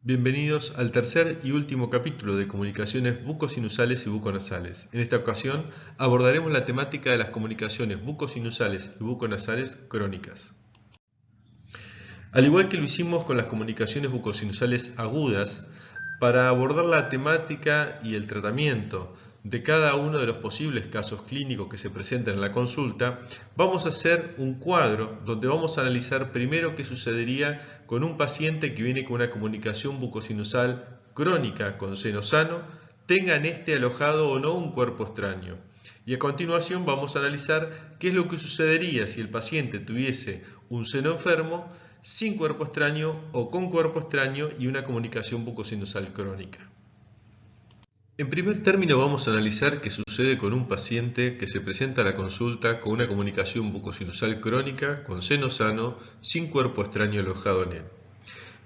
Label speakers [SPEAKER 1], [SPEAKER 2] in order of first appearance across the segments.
[SPEAKER 1] Bienvenidos al tercer y último capítulo de comunicaciones bucosinusales y buconasales. En esta ocasión abordaremos la temática de las comunicaciones bucosinusales y buconasales crónicas. Al igual que lo hicimos con las comunicaciones bucosinusales agudas, para abordar la temática y el tratamiento de cada uno de los posibles casos clínicos que se presentan en la consulta, vamos a hacer un cuadro donde vamos a analizar primero qué sucedería con un paciente que viene con una comunicación bucosinusal crónica con seno sano, tenga en este alojado o no un cuerpo extraño. Y a continuación vamos a analizar qué es lo que sucedería si el paciente tuviese un seno enfermo, sin cuerpo extraño o con cuerpo extraño y una comunicación bucosinusal crónica. En primer término vamos a analizar qué sucede con un paciente que se presenta a la consulta con una comunicación bucosinusal crónica con seno sano, sin cuerpo extraño alojado en él.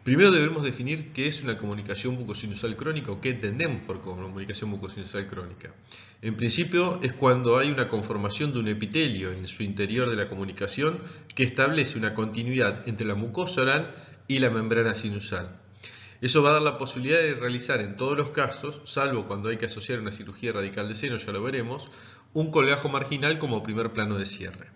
[SPEAKER 1] Primero debemos definir qué es una comunicación bucosinusal crónica o qué entendemos por comunicación bucosinusal crónica. En principio es cuando hay una conformación de un epitelio en su interior de la comunicación que establece una continuidad entre la mucosa oral y la membrana sinusal. Eso va a dar la posibilidad de realizar en todos los casos, salvo cuando hay que asociar una cirugía radical de seno, ya lo veremos, un colgajo marginal como primer plano de cierre.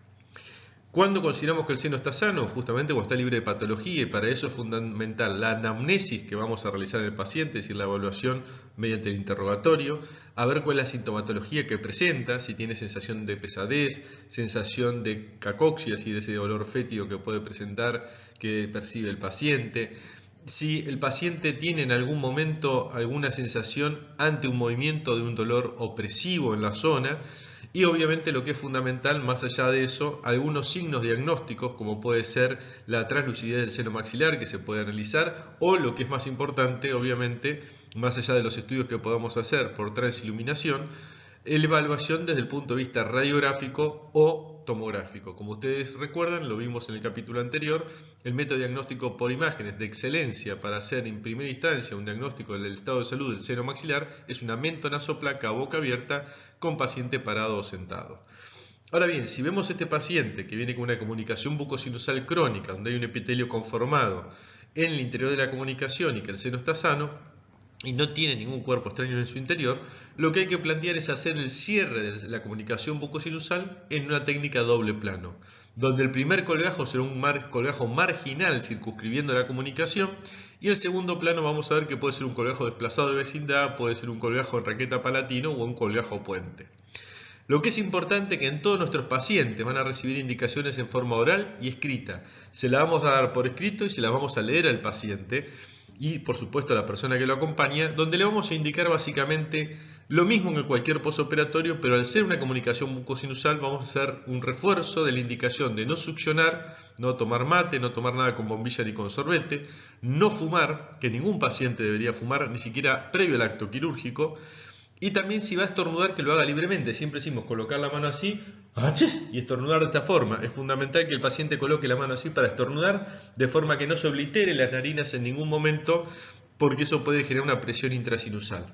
[SPEAKER 1] ¿Cuándo consideramos que el seno está sano? Justamente cuando está libre de patología, y para eso es fundamental la anamnesis que vamos a realizar en el paciente, es decir, la evaluación mediante el interrogatorio, a ver cuál es la sintomatología que presenta, si tiene sensación de pesadez, sensación de cacoxia, de ese dolor fétido que puede presentar, que percibe el paciente, si el paciente tiene en algún momento alguna sensación ante un movimiento de un dolor opresivo en la zona, y obviamente lo que es fundamental, más allá de eso, algunos signos diagnósticos como puede ser la translucidez del seno maxilar que se puede analizar, o lo que es más importante, obviamente, más allá de los estudios que podamos hacer por transiluminación, la evaluación desde el punto de vista radiográfico o tomográfico. Como ustedes recuerdan, lo vimos en el capítulo anterior, el método diagnóstico por imágenes de excelencia para hacer en primera instancia un diagnóstico del estado de salud del seno maxilar es una mentonazoplaca a boca abierta con paciente parado o sentado. Ahora bien, si vemos este paciente que viene con una comunicación bucosinusal crónica, donde hay un epitelio conformado en el interior de la comunicación y que el seno está sano, y no tiene ningún cuerpo extraño en su interior, lo que hay que plantear es hacer el cierre de la comunicación bucosinusal en una técnica doble plano, donde el primer colgajo será un colgajo marginal circunscribiendo la comunicación, y el segundo plano vamos a ver que puede ser un colgajo desplazado de vecindad, puede ser un colgajo en raqueta palatino o un colgajo puente. Lo que es importante es que en todos nuestros pacientes van a recibir indicaciones en forma oral y escrita. Se la vamos a dar por escrito y se la vamos a leer al paciente y por supuesto a la persona que lo acompaña, donde le vamos a indicar básicamente lo mismo que cualquier posoperatorio, pero al ser una comunicación bucosinusal vamos a hacer un refuerzo de la indicación de no succionar, no tomar mate, no tomar nada con bombilla ni con sorbete, no fumar, que ningún paciente debería fumar, ni siquiera previo al acto quirúrgico, y también si va a estornudar que lo haga libremente. Siempre decimos colocar la mano así y estornudar de esta forma. Es fundamental que el paciente coloque la mano así para estornudar, de forma que no se oblitere las narinas en ningún momento, porque eso puede generar una presión intrasinusal.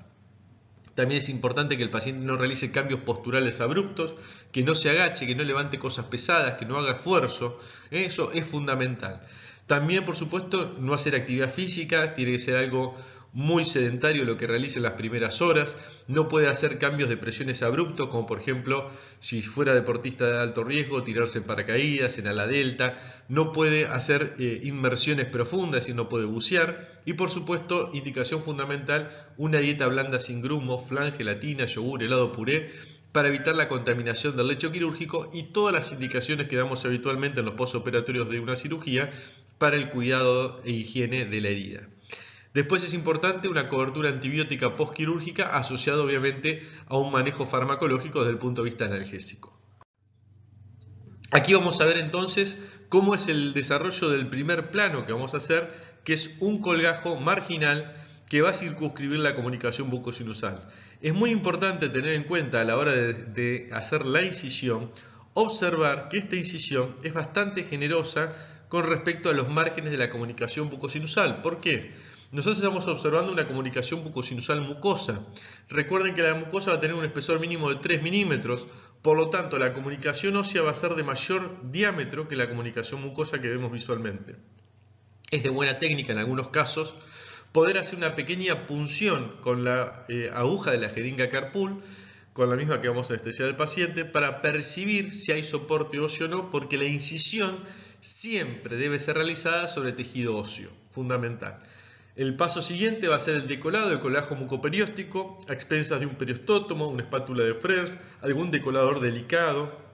[SPEAKER 1] También es importante que el paciente no realice cambios posturales abruptos, que no se agache, que no levante cosas pesadas, que no haga esfuerzo. Eso es fundamental. También, por supuesto, no hacer actividad física, tiene que ser algo muy sedentario lo que realice en las primeras horas. No puede hacer cambios de presiones abruptos, como por ejemplo, si fuera deportista de alto riesgo, tirarse en paracaídas, en ala delta. No puede hacer inmersiones profundas y no puede bucear. Y por supuesto, indicación fundamental, una dieta blanda sin grumos, flan, gelatina, yogur, helado, puré, para evitar la contaminación del lecho quirúrgico y todas las indicaciones que damos habitualmente en los postoperatorios de una cirugía para el cuidado e higiene de la herida. Después es importante una cobertura antibiótica postquirúrgica asociada obviamente a un manejo farmacológico desde el punto de vista analgésico. Aquí vamos a ver entonces cómo es el desarrollo del primer plano que vamos a hacer, que es un colgajo marginal que va a circunscribir la comunicación bucosinusal. Es muy importante tener en cuenta a la hora de hacer la incisión, observar que esta incisión es bastante generosa con respecto a los márgenes de la comunicación bucosinusal. ¿Por qué? Nosotros estamos observando una comunicación bucosinusal mucosa. Recuerden que la mucosa va a tener un espesor mínimo de 3 milímetros, por lo tanto la comunicación ósea va a ser de mayor diámetro que la comunicación mucosa que vemos visualmente. Es de buena técnica en algunos casos poder hacer una pequeña punción con la aguja de la jeringa Carpool, con la misma que vamos a anestesiar al paciente, para percibir si hay soporte óseo o no, porque la incisión siempre debe ser realizada sobre tejido óseo, fundamental. El paso siguiente va a ser el decolado del colágeno mucoperióstico a expensas de un periostótomo, una espátula de Frers, algún decolador delicado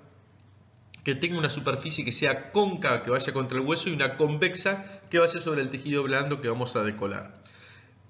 [SPEAKER 1] que tenga una superficie que sea cóncava, que vaya contra el hueso, y una convexa que vaya sobre el tejido blando que vamos a decolar.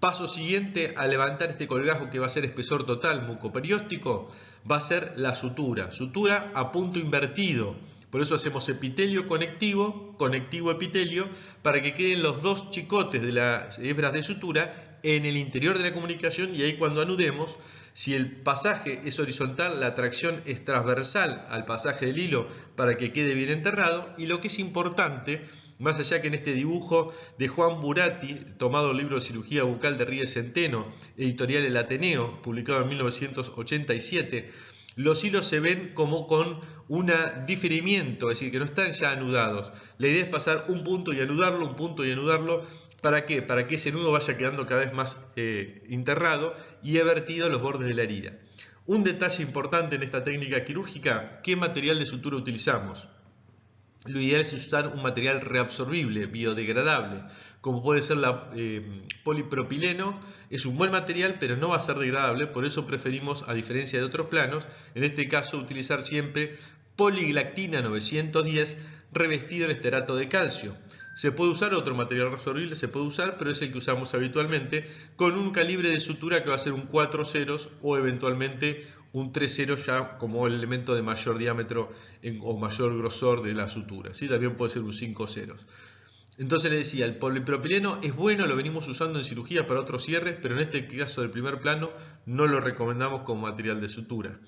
[SPEAKER 1] Paso siguiente a levantar este colgajo, que va a ser espesor total mucoperióstico, va a ser la sutura. Sutura a punto invertido. Por eso hacemos epitelio conectivo, conectivo epitelio, para que queden los dos chicotes de las hebras de sutura en el interior de la comunicación, y ahí cuando anudemos, si el pasaje es horizontal, la tracción es transversal al pasaje del hilo para que quede bien enterrado. Y lo que es importante, más allá que en este dibujo de Juan Burati, tomado del libro de cirugía bucal de Ríes Centeno, editorial El Ateneo, publicado en 1987, los hilos se ven como con un diferimiento, es decir, que no están ya anudados. La idea es pasar un punto y anudarlo, un punto y anudarlo. ¿Para qué? Para que ese nudo vaya quedando cada vez más enterrado y evertido a los bordes de la herida. Un detalle importante en esta técnica quirúrgica: ¿qué material de sutura utilizamos? Lo ideal es usar un material reabsorbible, biodegradable, como puede ser la polipropileno. Es un buen material, pero no va a ser degradable, por eso preferimos, a diferencia de otros planos, en este caso utilizar siempre poliglactina 910 revestido en esterato de calcio. Se puede usar otro material reabsorbible, se puede usar, pero es el que usamos habitualmente, con un calibre de sutura que va a ser un 4 ceros o eventualmente un 3 ceros, ya como el elemento de mayor diámetro o mayor grosor de la sutura, ¿sí? También puede ser un 5 ceros. Entonces le decía, el polipropileno es bueno, lo venimos usando en cirugía para otros cierres, pero en este caso del primer plano no lo recomendamos como material de sutura.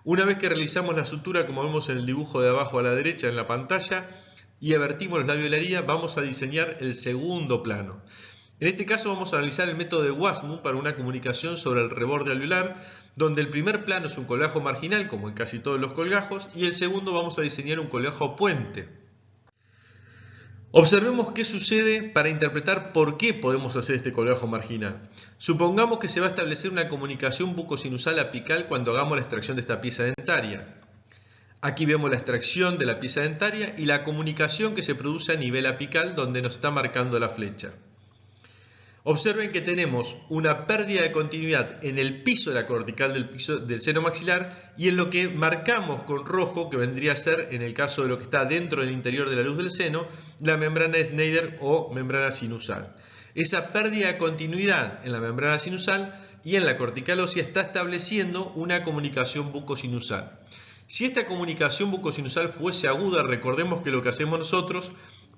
[SPEAKER 1] Una vez que realizamos la sutura, como vemos en el dibujo de abajo a la derecha en la pantalla, y avertimos los labios de la herida, vamos a diseñar el segundo plano. En este caso vamos a analizar el método de Wasmund para una comunicación sobre el reborde alveolar, donde el primer plano es un colgajo marginal, como en casi todos los colgajos, y el segundo vamos a diseñar un colgajo puente. Observemos qué sucede para interpretar por qué podemos hacer este colgajo marginal. Supongamos que se va a establecer una comunicación bucosinusal apical cuando hagamos la extracción de esta pieza dentaria. Aquí vemos la extracción de la pieza dentaria y la comunicación que se produce a nivel apical, donde nos está marcando la flecha. Observen que tenemos una pérdida de continuidad en el piso de la cortical del seno maxilar, y en lo que marcamos con rojo, que vendría a ser, en el caso de lo que está dentro del interior de la luz del seno, la membrana de Schneider o membrana sinusal. Esa pérdida de continuidad en la membrana sinusal y en la cortical ósea está estableciendo una comunicación bucosinusal. Si esta comunicación bucosinusal fuese aguda, recordemos que lo que hacemos nosotros,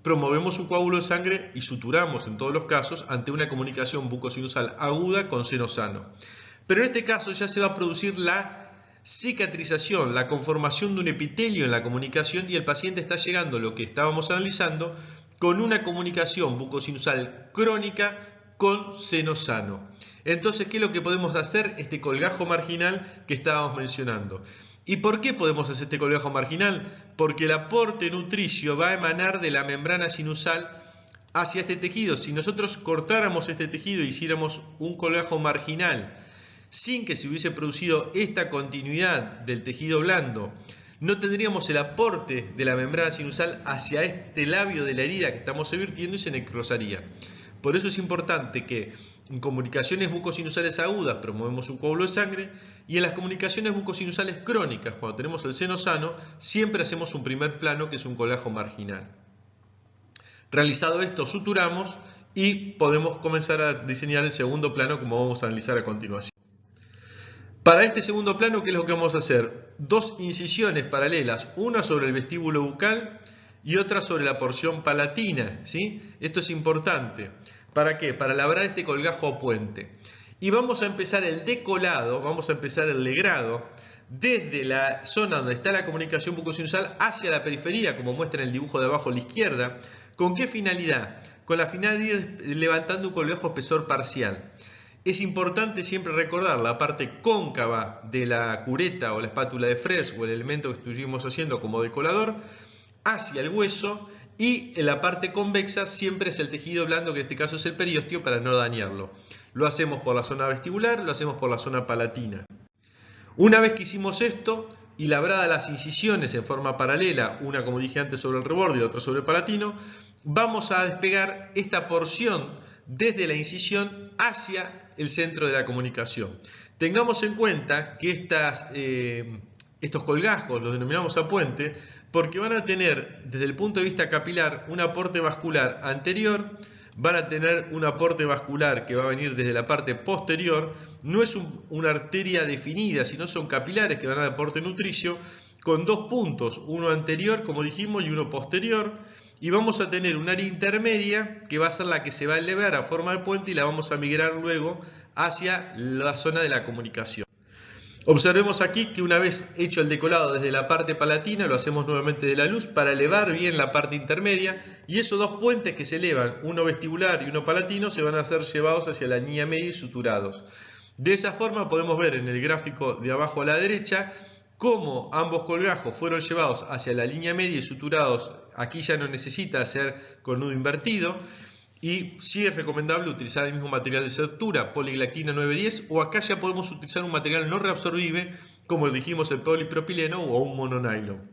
[SPEAKER 1] promovemos un coágulo de sangre y suturamos en todos los casos ante una comunicación bucosinusal aguda con seno sano. Pero en este caso ya se va a producir la cicatrización, la conformación de un epitelio en la comunicación, y el paciente está llegando, lo que estábamos analizando, con una comunicación bucosinusal crónica con seno sano. Entonces, ¿qué es lo que podemos hacer? Este colgajo marginal que estábamos mencionando. ¿Y por qué podemos hacer este colgajo marginal? Porque el aporte nutricio va a emanar de la membrana sinusal hacia este tejido. Si nosotros cortáramos este tejido e hiciéramos un colgajo marginal sin que se hubiese producido esta continuidad del tejido blando, no tendríamos el aporte de la membrana sinusal hacia este labio de la herida que estamos revirtiendo y se necrosaría. Por eso es importante que en comunicaciones bucosinusales agudas promovemos un coágulo de sangre, y en las comunicaciones bucosinusales crónicas, cuando tenemos el seno sano, siempre hacemos un primer plano que es un colgajo marginal. Realizado esto, suturamos y podemos comenzar a diseñar el segundo plano, como vamos a analizar a continuación. Para este segundo plano, ¿qué es lo que vamos a hacer? Dos incisiones paralelas, una sobre el vestíbulo bucal y otra sobre la porción palatina, ¿sí? Esto es importante. ¿Para qué? Para labrar este colgajo puente. Y vamos a empezar el decolado, vamos a empezar el legrado desde la zona donde está la comunicación bucosinusal hacia la periferia, como muestra en el dibujo de abajo a la izquierda. ¿Con qué finalidad? Con la finalidad de levantando un colgajo espesor parcial. Es importante siempre recordar la parte cóncava de la cureta o la espátula de Frers o el elemento que estuvimos haciendo como decolador hacia el hueso, y en la parte convexa siempre es el tejido blando, que en este caso es el periósteo, para no dañarlo. Lo hacemos por la zona vestibular, lo hacemos por la zona palatina. Una vez que hicimos esto y labradas las incisiones en forma paralela, una como dije antes sobre el reborde y la otra sobre el palatino, vamos a despegar esta porción desde la incisión hacia el centro de la comunicación. Tengamos en cuenta que estos colgajos los denominamos apuente porque van a tener desde el punto de vista capilar un aporte vascular anterior, van a tener un aporte vascular que va a venir desde la parte posterior, no es una arteria definida, sino son capilares que van a dar aporte nutricio, con dos puntos, uno anterior, como dijimos, y uno posterior, y vamos a tener un área intermedia que va a ser la que se va a elevar a forma de puente y la vamos a migrar luego hacia la zona de la comunicación. Observemos aquí que una vez hecho el decolado desde la parte palatina, lo hacemos nuevamente de la luz para elevar bien la parte intermedia, y esos dos puentes que se elevan, uno vestibular y uno palatino, se van a ser llevados hacia la línea media y suturados. De esa forma podemos ver en el gráfico de abajo a la derecha cómo ambos colgajos fueron llevados hacia la línea media y suturados. Aquí ya no necesita hacer con nudo invertido. Y sí es recomendable utilizar el mismo material de sutura, poliglactina 910, o acá ya podemos utilizar un material no reabsorbible, como dijimos, el polipropileno o un mononylon,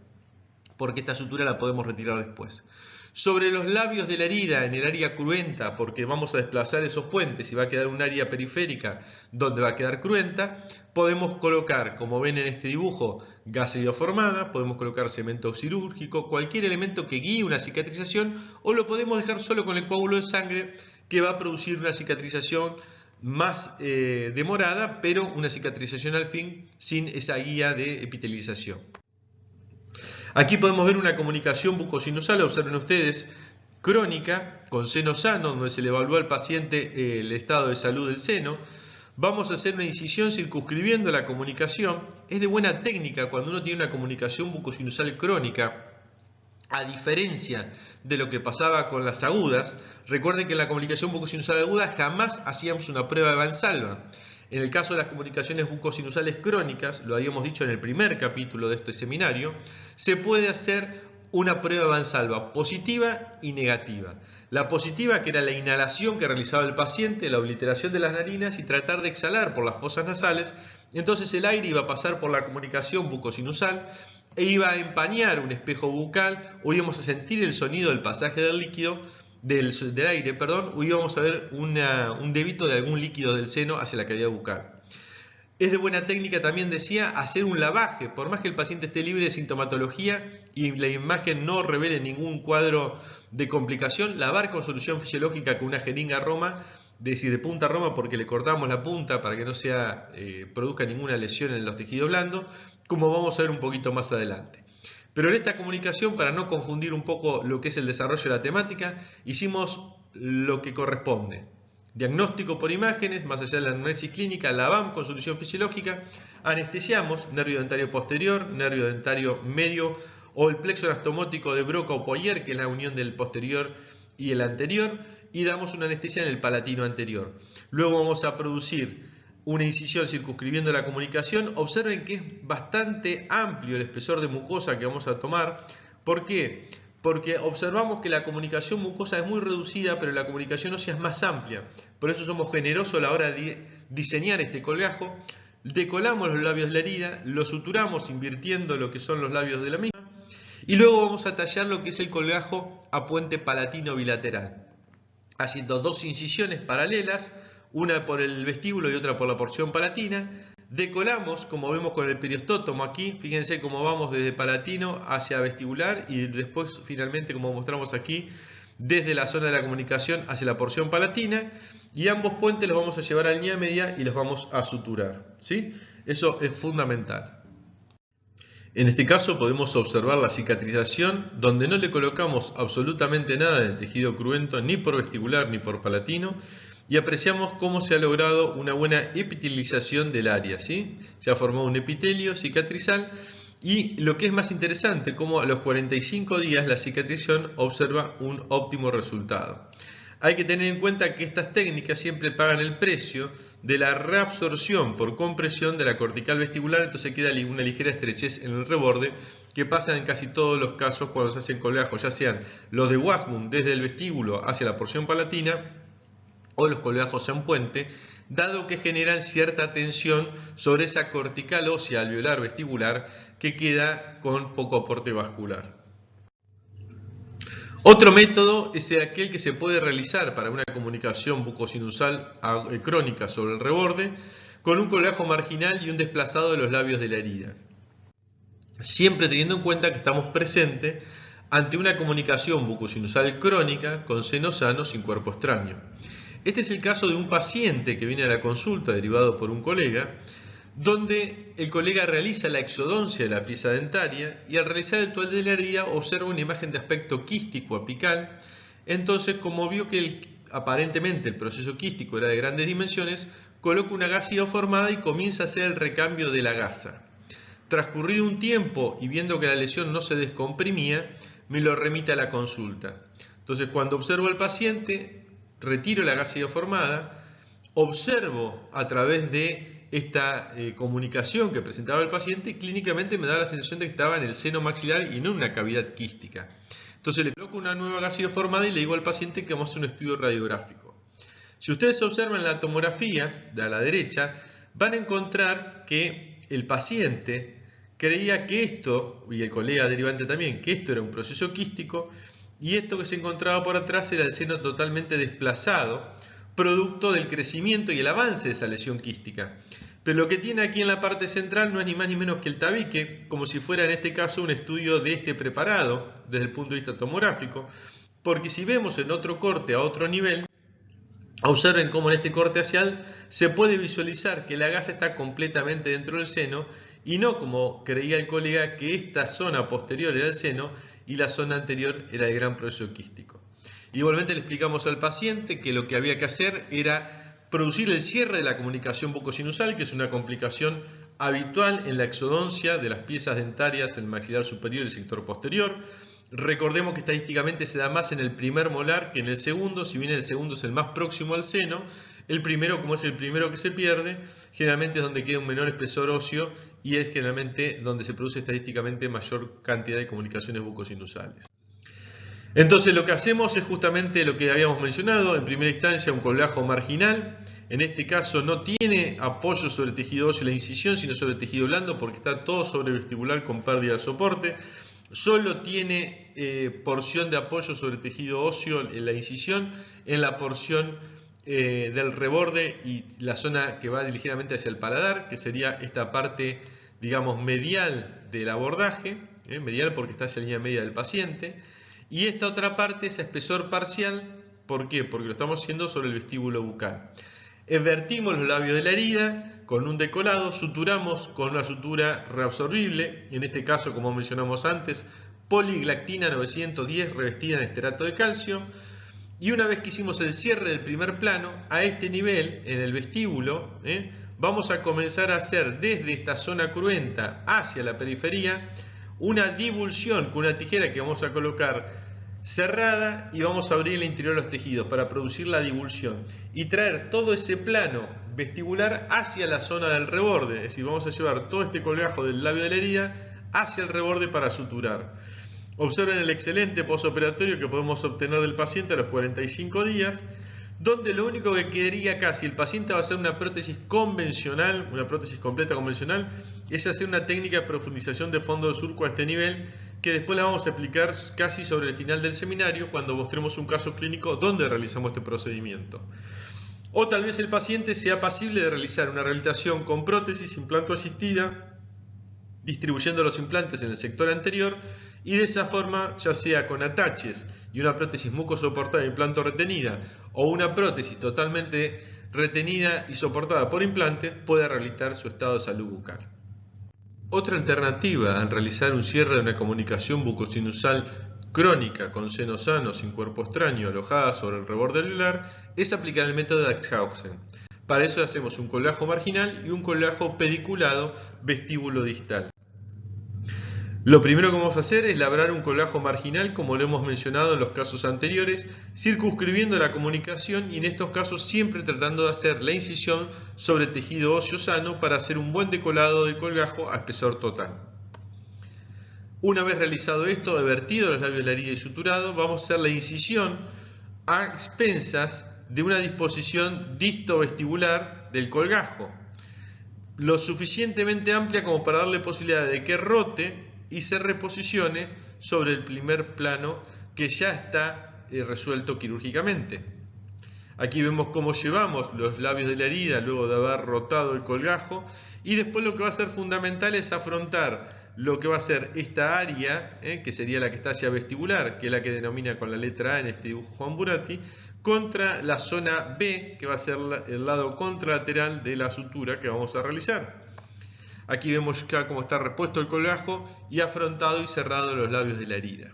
[SPEAKER 1] porque esta sutura la podemos retirar después. Sobre los labios de la herida, en el área cruenta, porque vamos a desplazar esos puentes y va a quedar un área periférica donde va a quedar cruenta, podemos colocar, como ven en este dibujo, gasa ioformada, podemos colocar cemento quirúrgico, cualquier elemento que guíe una cicatrización, o lo podemos dejar solo con el coágulo de sangre, que va a producir una cicatrización más demorada, pero una cicatrización al fin sin esa guía de epitelización. Aquí podemos ver una comunicación bucosinusal, observen ustedes, crónica, con seno sano, donde se le evalúa al paciente el estado de salud del seno. Vamos a hacer una incisión circunscribiendo la comunicación. Es de buena técnica cuando uno tiene una comunicación bucosinusal crónica, a diferencia de lo que pasaba con las agudas. Recuerden que en la comunicación bucosinusal aguda jamás hacíamos una prueba de Valsalva. En el caso de las comunicaciones bucosinusales crónicas, lo habíamos dicho en el primer capítulo de este seminario, se puede hacer una prueba de Valsalva positiva y negativa. La positiva, que era la inhalación que realizaba el paciente, la obliteración de las narinas y tratar de exhalar por las fosas nasales. Entonces el aire iba a pasar por la comunicación bucosinusal e iba a empañar un espejo bucal, o íbamos a sentir el sonido del pasaje del líquido, del aire, o íbamos a ver un débito de algún líquido del seno hacia la cavidad bucal. Es de buena técnica, también decía, hacer un lavaje, por más que el paciente esté libre de sintomatología y la imagen no revele ningún cuadro de complicación, lavar con solución fisiológica con una jeringa Roma, es decir, de punta Roma, porque le cortamos la punta para que no produzca ninguna lesión en los tejidos blandos, como vamos a ver un poquito más adelante. Pero en esta comunicación, para no confundir un poco lo que es el desarrollo de la temática, hicimos lo que corresponde. Diagnóstico por imágenes, más allá de la anamnesis clínica, lavamos con solución fisiológica, anestesiamos nervio dentario posterior, nervio dentario medio o el plexo anastomótico de Broca o Poirier, que es la unión del posterior y el anterior, y damos una anestesia en el palatino anterior. Luego vamos a producir una incisión circunscribiendo la comunicación. Observen que es bastante amplio el espesor de mucosa que vamos a tomar. ¿Por qué? Porque observamos que la comunicación mucosa es muy reducida, pero la comunicación ósea es más amplia. Por eso somos generosos a la hora de diseñar este colgajo. Decolamos los labios de la herida, lo suturamos invirtiendo lo que son los labios de la misma, y luego vamos a tallar lo que es el colgajo a puente palatino bilateral, haciendo dos incisiones paralelas, una por el vestíbulo y otra por la porción palatina. Decolamos, como vemos con el periostótomo aquí, fíjense cómo vamos desde palatino hacia vestibular y después finalmente, como mostramos aquí, desde la zona de la comunicación hacia la porción palatina, y ambos puentes los vamos a llevar a línea media y los vamos a suturar, ¿sí? Eso es fundamental. En este caso podemos observar la cicatrización donde no le colocamos absolutamente nada del tejido cruento ni por vestibular ni por palatino, y apreciamos cómo se ha logrado una buena epitelización del área, ¿sí? Se ha formado un epitelio cicatrizal, y lo que es más interesante, cómo a los 45 días la cicatrización observa un óptimo resultado. Hay que tener en cuenta que estas técnicas siempre pagan el precio de la reabsorción por compresión de la cortical vestibular, entonces queda una ligera estrechez en el reborde, que pasa en casi todos los casos cuando se hacen colgajos, ya sean los de Wasmund desde el vestíbulo hacia la porción palatina o los colgajos en puente, dado que generan cierta tensión sobre esa cortical ósea alveolar vestibular que queda con poco aporte vascular. Otro método es aquel que se puede realizar para una comunicación bucosinusal crónica sobre el reborde con un colgajo marginal y un desplazado de los labios de la herida. Siempre teniendo en cuenta que estamos presentes ante una comunicación bucosinusal crónica con seno sano sin cuerpo extraño. Este es el caso de un paciente que viene a la consulta derivado por un colega, donde el colega realiza la exodoncia de la pieza dentaria y al realizar el toel de la herida observa una imagen de aspecto quístico apical. Entonces, como vio que aparentemente el proceso quístico era de grandes dimensiones, coloca una gasa ioformada y comienza a hacer el recambio de la gasa. Transcurrido un tiempo y viendo que la lesión no se descomprimía, me lo remite a la consulta. Entonces, cuando observo al paciente, retiro la gasa ioformada, observo a través de esta comunicación que presentaba el paciente y clínicamente me da la sensación de que estaba en el seno maxilar y no en una cavidad quística. Entonces le coloco una nueva gasa ioformada y le digo al paciente que vamos a hacer un estudio radiográfico. Si ustedes observan la tomografía de a la derecha, van a encontrar que el paciente creía que esto, y el colega derivante también, que esto era un proceso quístico y esto que se encontraba por atrás era el seno totalmente desplazado, producto del crecimiento y el avance de esa lesión quística. Pero lo que tiene aquí en la parte central no es ni más ni menos que el tabique, como si fuera en este caso un estudio de este preparado desde el punto de vista tomográfico, porque si vemos en otro corte a otro nivel, observen cómo en este corte axial se puede visualizar que la gasa está completamente dentro del seno y no como creía el colega que esta zona posterior era el seno y la zona anterior era el gran proceso quístico. Igualmente le explicamos al paciente que lo que había que hacer era producir el cierre de la comunicación bucosinusal, que es una complicación habitual en la exodoncia de las piezas dentarias en el maxilar superior y el sector posterior. Recordemos que estadísticamente se da más en el primer molar que en el segundo, si bien el segundo es el más próximo al seno, el primero, como es el primero que se pierde, generalmente es donde queda un menor espesor óseo y es generalmente donde se produce estadísticamente mayor cantidad de comunicaciones bucosinusales. Entonces lo que hacemos es justamente lo que habíamos mencionado, en primera instancia un colgajo marginal, en este caso no tiene apoyo sobre el tejido óseo la incisión, sino sobre el tejido blando porque está todo sobre vestibular con pérdida de soporte, solo tiene porción de apoyo sobre el tejido óseo en la incisión, en la porción del reborde y la zona que va ligeramente hacia el paladar, que sería esta parte, digamos, medial del abordaje, medial porque está hacia la línea media del paciente. Y esta otra parte es espesor parcial, ¿por qué? Porque lo estamos haciendo sobre el vestíbulo bucal. Vertimos los labios de la herida con un decolado, suturamos con una sutura reabsorbible, en este caso, como mencionamos antes, poliglactina 910 revestida en esterato de calcio. Y una vez que hicimos el cierre del primer plano, a este nivel, en el vestíbulo, vamos a comenzar a hacer desde esta zona cruenta hacia la periferia una divulsión con una tijera que vamos a colocar cerrada y vamos a abrir el interior de los tejidos para producir la divulsión y traer todo ese plano vestibular hacia la zona del reborde, es decir, vamos a llevar todo este colgajo del labio de la herida hacia el reborde para suturar. Observen el excelente postoperatorio que podemos obtener del paciente a los 45 días, donde lo único que quedaría acá, si el paciente va a hacer una prótesis convencional, una prótesis completa convencional, es hacer una técnica de profundización de fondo de surco a este nivel, que después la vamos a explicar casi sobre el final del seminario, cuando mostremos un caso clínico donde realizamos este procedimiento. O tal vez el paciente sea pasible de realizar una rehabilitación con prótesis implanto asistida, distribuyendo los implantes en el sector anterior, y de esa forma, ya sea con ataches y una prótesis mucosoportada implanto retenida o una prótesis totalmente retenida y soportada por implantes, pueda rehabilitar su estado de salud bucal. Otra alternativa al realizar un cierre de una comunicación bucosinusal crónica con seno sano sin cuerpo extraño alojada sobre el reborde alveolar es aplicar el método de Axhausen. Para eso hacemos un colgajo marginal y un colgajo pediculado vestíbulo distal. Lo primero que vamos a hacer es labrar un colgajo marginal, como lo hemos mencionado en los casos anteriores, circunscribiendo la comunicación y en estos casos siempre tratando de hacer la incisión sobre tejido óseo sano para hacer un buen decolado del colgajo a espesor total. Una vez realizado esto, vertido los labios de la herida y suturado, vamos a hacer la incisión a expensas de una disposición distovestibular del colgajo, lo suficientemente amplia como para darle posibilidad de que rote y se reposicione sobre el primer plano que ya está resuelto quirúrgicamente. Aquí vemos cómo llevamos los labios de la herida luego de haber rotado el colgajo, y después lo que va a ser fundamental es afrontar lo que va a ser esta área, que sería la que está hacia vestibular, que es la que denomina con la letra A en este dibujo Juan Burati, contra la zona B, que va a ser el lado contralateral de la sutura que vamos a realizar. Aquí vemos ya cómo está repuesto el colgajo y afrontado y cerrado los labios de la herida.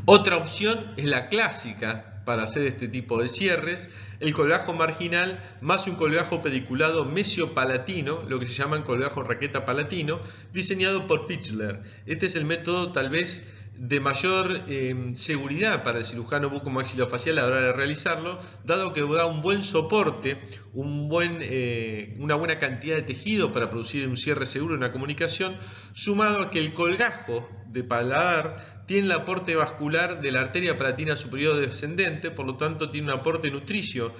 [SPEAKER 1] Otra opción es la clásica para hacer este tipo de cierres, el colgajo marginal más un colgajo pediculado mesiopalatino, lo que se llama el colgajo en raqueta palatino, diseñado por Pichler. Este es el método tal vez de mayor seguridad para el cirujano bucomaxilofacial a la hora de realizarlo, dado que da un buen soporte, una buena cantidad de tejido para producir un cierre seguro en una comunicación, sumado a que el colgajo de paladar tiene el aporte vascular de la arteria palatina superior descendente, por lo tanto tiene un aporte nutricio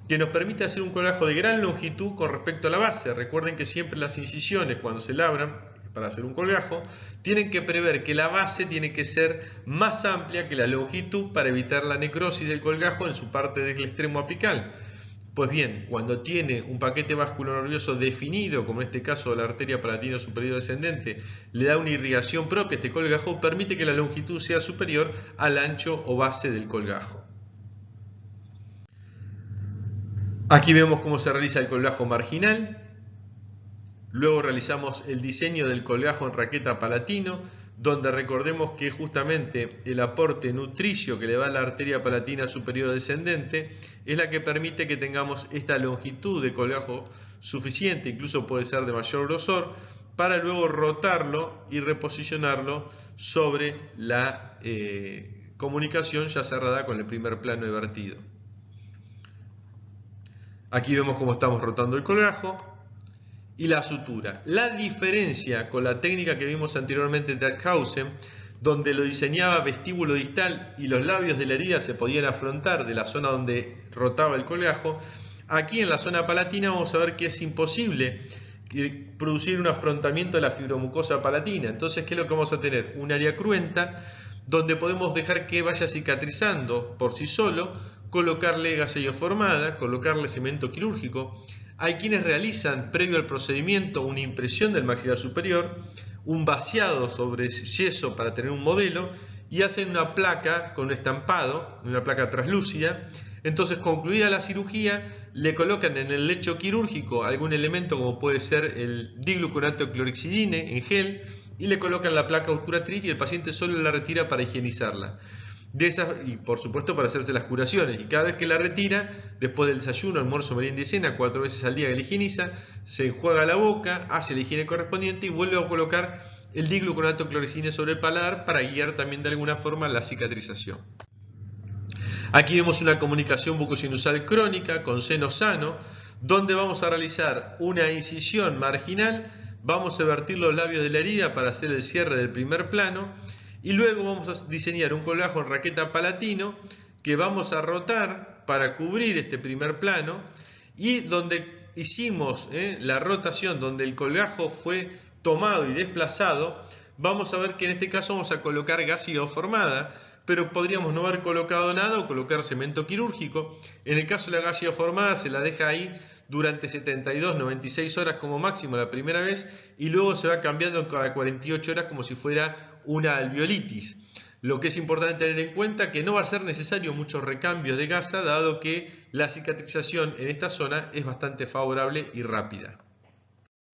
[SPEAKER 1] que nos permite hacer un colgajo de gran longitud con respecto a la base. Recuerden que siempre las incisiones, cuando se labran para hacer un colgajo, tienen que prever que la base tiene que ser más amplia que la longitud para evitar la necrosis del colgajo en su parte del extremo apical. Pues bien, cuando tiene un paquete vasculonervioso definido, como en este caso la arteria palatina superior descendente, le da una irrigación propia a este colgajo, permite que la longitud sea superior al ancho o base del colgajo. Aquí vemos cómo se realiza el colgajo marginal. Luego realizamos el diseño del colgajo en raqueta palatino, donde recordemos que justamente el aporte nutricio que le da la arteria palatina superior descendente es la que permite que tengamos esta longitud de colgajo suficiente, incluso puede ser de mayor grosor, para luego rotarlo y reposicionarlo sobre la comunicación ya cerrada con el primer plano de vertido. Aquí vemos cómo estamos rotando el colgajo y la sutura. La diferencia con la técnica que vimos anteriormente de Tachhausen, donde lo diseñaba vestíbulo distal y los labios de la herida se podían afrontar de la zona donde rotaba el colgajo, aquí en la zona palatina vamos a ver que es imposible producir un afrontamiento de la fibromucosa palatina. Entonces, ¿qué es lo que vamos a tener? Un área cruenta donde podemos dejar que vaya cicatrizando por sí solo, colocarle gasa ioformada, colocarle cemento quirúrgico. Hay quienes realizan previo al procedimiento una impresión del maxilar superior, un vaciado sobre yeso para tener un modelo y hacen una placa con un estampado, una placa translúcida. Entonces, concluida la cirugía, le colocan en el lecho quirúrgico algún elemento como puede ser el digluconato de clorhexidine en gel y le colocan la placa obturatriz y el paciente solo la retira para higienizarla. Y por supuesto para hacerse las curaciones, y cada vez que la retira, después del desayuno, almuerzo, merienda y cena, 4 veces al día que la higieniza, se enjuaga la boca, hace la higiene correspondiente y vuelve a colocar el digluconato de clorhexidine sobre el paladar para guiar también de alguna forma la cicatrización. Aquí vemos una comunicación bucosinusal crónica con seno sano, donde vamos a realizar una incisión marginal, vamos a vertir los labios de la herida para hacer el cierre del primer plano, y luego vamos a diseñar un colgajo en raqueta palatino que vamos a rotar para cubrir este primer plano, y donde hicimos la rotación, donde el colgajo fue tomado y desplazado, vamos a ver que en este caso vamos a colocar gasa ioformada, pero podríamos no haber colocado nada o colocar cemento quirúrgico. En el caso de la gasa ioformada se la deja ahí durante 72-96 horas como máximo la primera vez, y luego se va cambiando cada 48 horas como si fuera una alveolitis. Lo que es importante tener en cuenta que no va a ser necesario muchos recambios de gasa, dado que la cicatrización en esta zona es bastante favorable y rápida.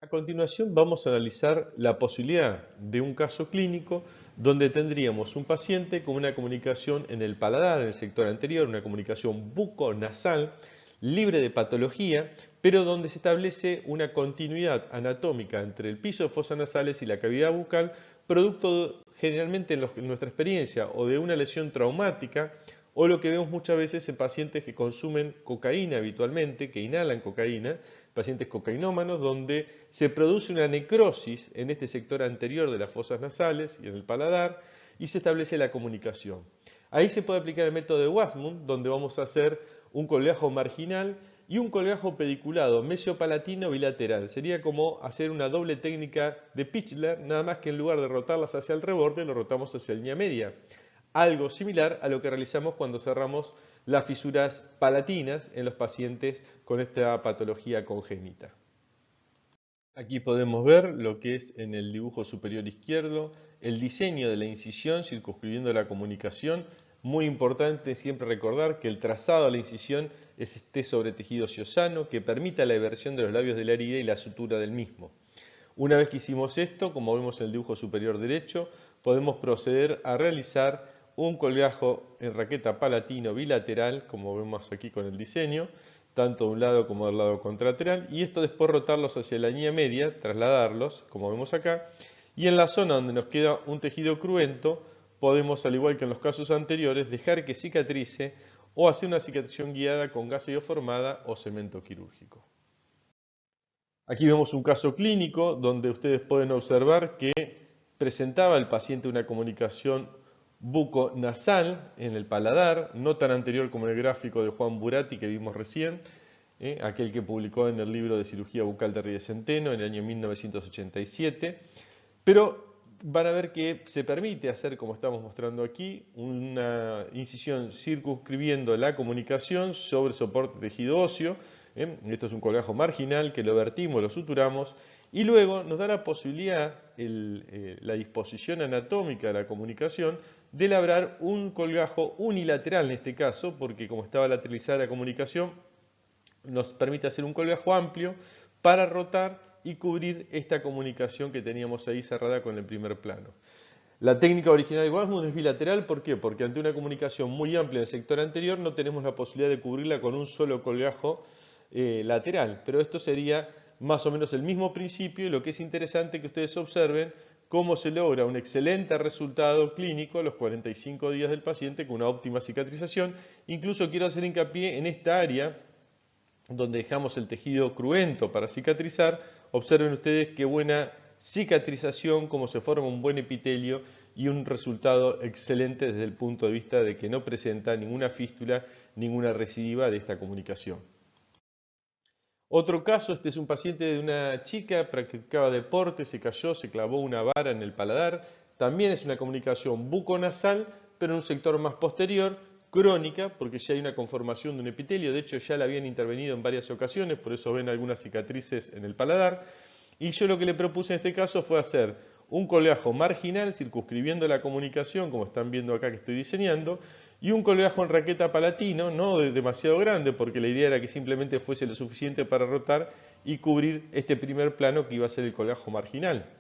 [SPEAKER 1] A continuación vamos a analizar la posibilidad de un caso clínico donde tendríamos un paciente con una comunicación en el paladar, en el sector anterior, una comunicación buconasal, libre de patología, pero donde se establece una continuidad anatómica entre el piso de fosas nasales y la cavidad bucal, producto generalmente en nuestra experiencia o de una lesión traumática o lo que vemos muchas veces en pacientes que consumen cocaína habitualmente, que inhalan cocaína, pacientes cocainómanos, donde se produce una necrosis en este sector anterior de las fosas nasales y en el paladar y se establece la comunicación. Ahí se puede aplicar el método de Wasmund, donde vamos a hacer un colgajo marginal y un colgajo pediculado mesiopalatino bilateral. Sería como hacer una doble técnica de Pichler, nada más que en lugar de rotarlas hacia el reborde, lo rotamos hacia la línea media. Algo similar a lo que realizamos cuando cerramos las fisuras palatinas en los pacientes con esta patología congénita. Aquí podemos ver lo que es en el dibujo superior izquierdo el diseño de la incisión circunscribiendo la comunicación. Muy importante siempre recordar que el trazado de la incisión esté sobre tejido osseosano que permita la eversión de los labios de la herida y la sutura del mismo. Una vez que hicimos esto, como vemos en el dibujo superior derecho, podemos proceder a realizar un colgajo en raqueta palatino bilateral, como vemos aquí con el diseño, tanto de un lado como del lado contralateral, y esto después rotarlos hacia la línea media, trasladarlos, como vemos acá, y en la zona donde nos queda un tejido cruento, podemos, al igual que en los casos anteriores, dejar que cicatrice o hacer una cicatrización guiada con gasa ioformada o cemento quirúrgico. Aquí vemos un caso clínico donde ustedes pueden observar que presentaba el paciente una comunicación buco-nasal en el paladar, no tan anterior como en el gráfico de Juan Burati que vimos recién, aquel que publicó en el libro de cirugía bucal de Ríos Centeno en el año 1987, pero van a ver que se permite hacer, como estamos mostrando aquí, una incisión circunscribiendo la comunicación sobre soporte tejido óseo. Esto es un colgajo marginal que lo vertimos, lo suturamos y luego nos da la posibilidad, la disposición anatómica de la comunicación, de labrar un colgajo unilateral en este caso, porque como estaba lateralizada la comunicación, nos permite hacer un colgajo amplio para rotar y cubrir esta comunicación que teníamos ahí cerrada con el primer plano. La técnica original de Wasmund es bilateral, ¿por qué? Porque ante una comunicación muy amplia en el sector anterior no tenemos la posibilidad de cubrirla con un solo colgajo lateral, pero esto sería más o menos el mismo principio y lo que es interesante que ustedes observen cómo se logra un excelente resultado clínico a los 45 días del paciente con una óptima cicatrización. Incluso quiero hacer hincapié en esta área donde dejamos el tejido cruento para cicatrizar. Observen ustedes qué buena cicatrización, cómo se forma un buen epitelio y un resultado excelente desde el punto de vista de que no presenta ninguna fístula, ninguna recidiva de esta comunicación. Otro caso, este es un paciente de una chica, practicaba deporte, se cayó, se clavó una vara en el paladar. También es una comunicación buconasal, pero en un sector más posterior, crónica, porque ya hay una conformación de un epitelio. De hecho, ya la habían intervenido en varias ocasiones, por eso ven algunas cicatrices en el paladar. Y yo lo que le propuse en este caso fue hacer un colgajo marginal circunscribiendo la comunicación, como están viendo acá que estoy diseñando, y un colgajo en raqueta palatino, no demasiado grande, porque la idea era que simplemente fuese lo suficiente para rotar y cubrir este primer plano que iba a ser el colgajo marginal.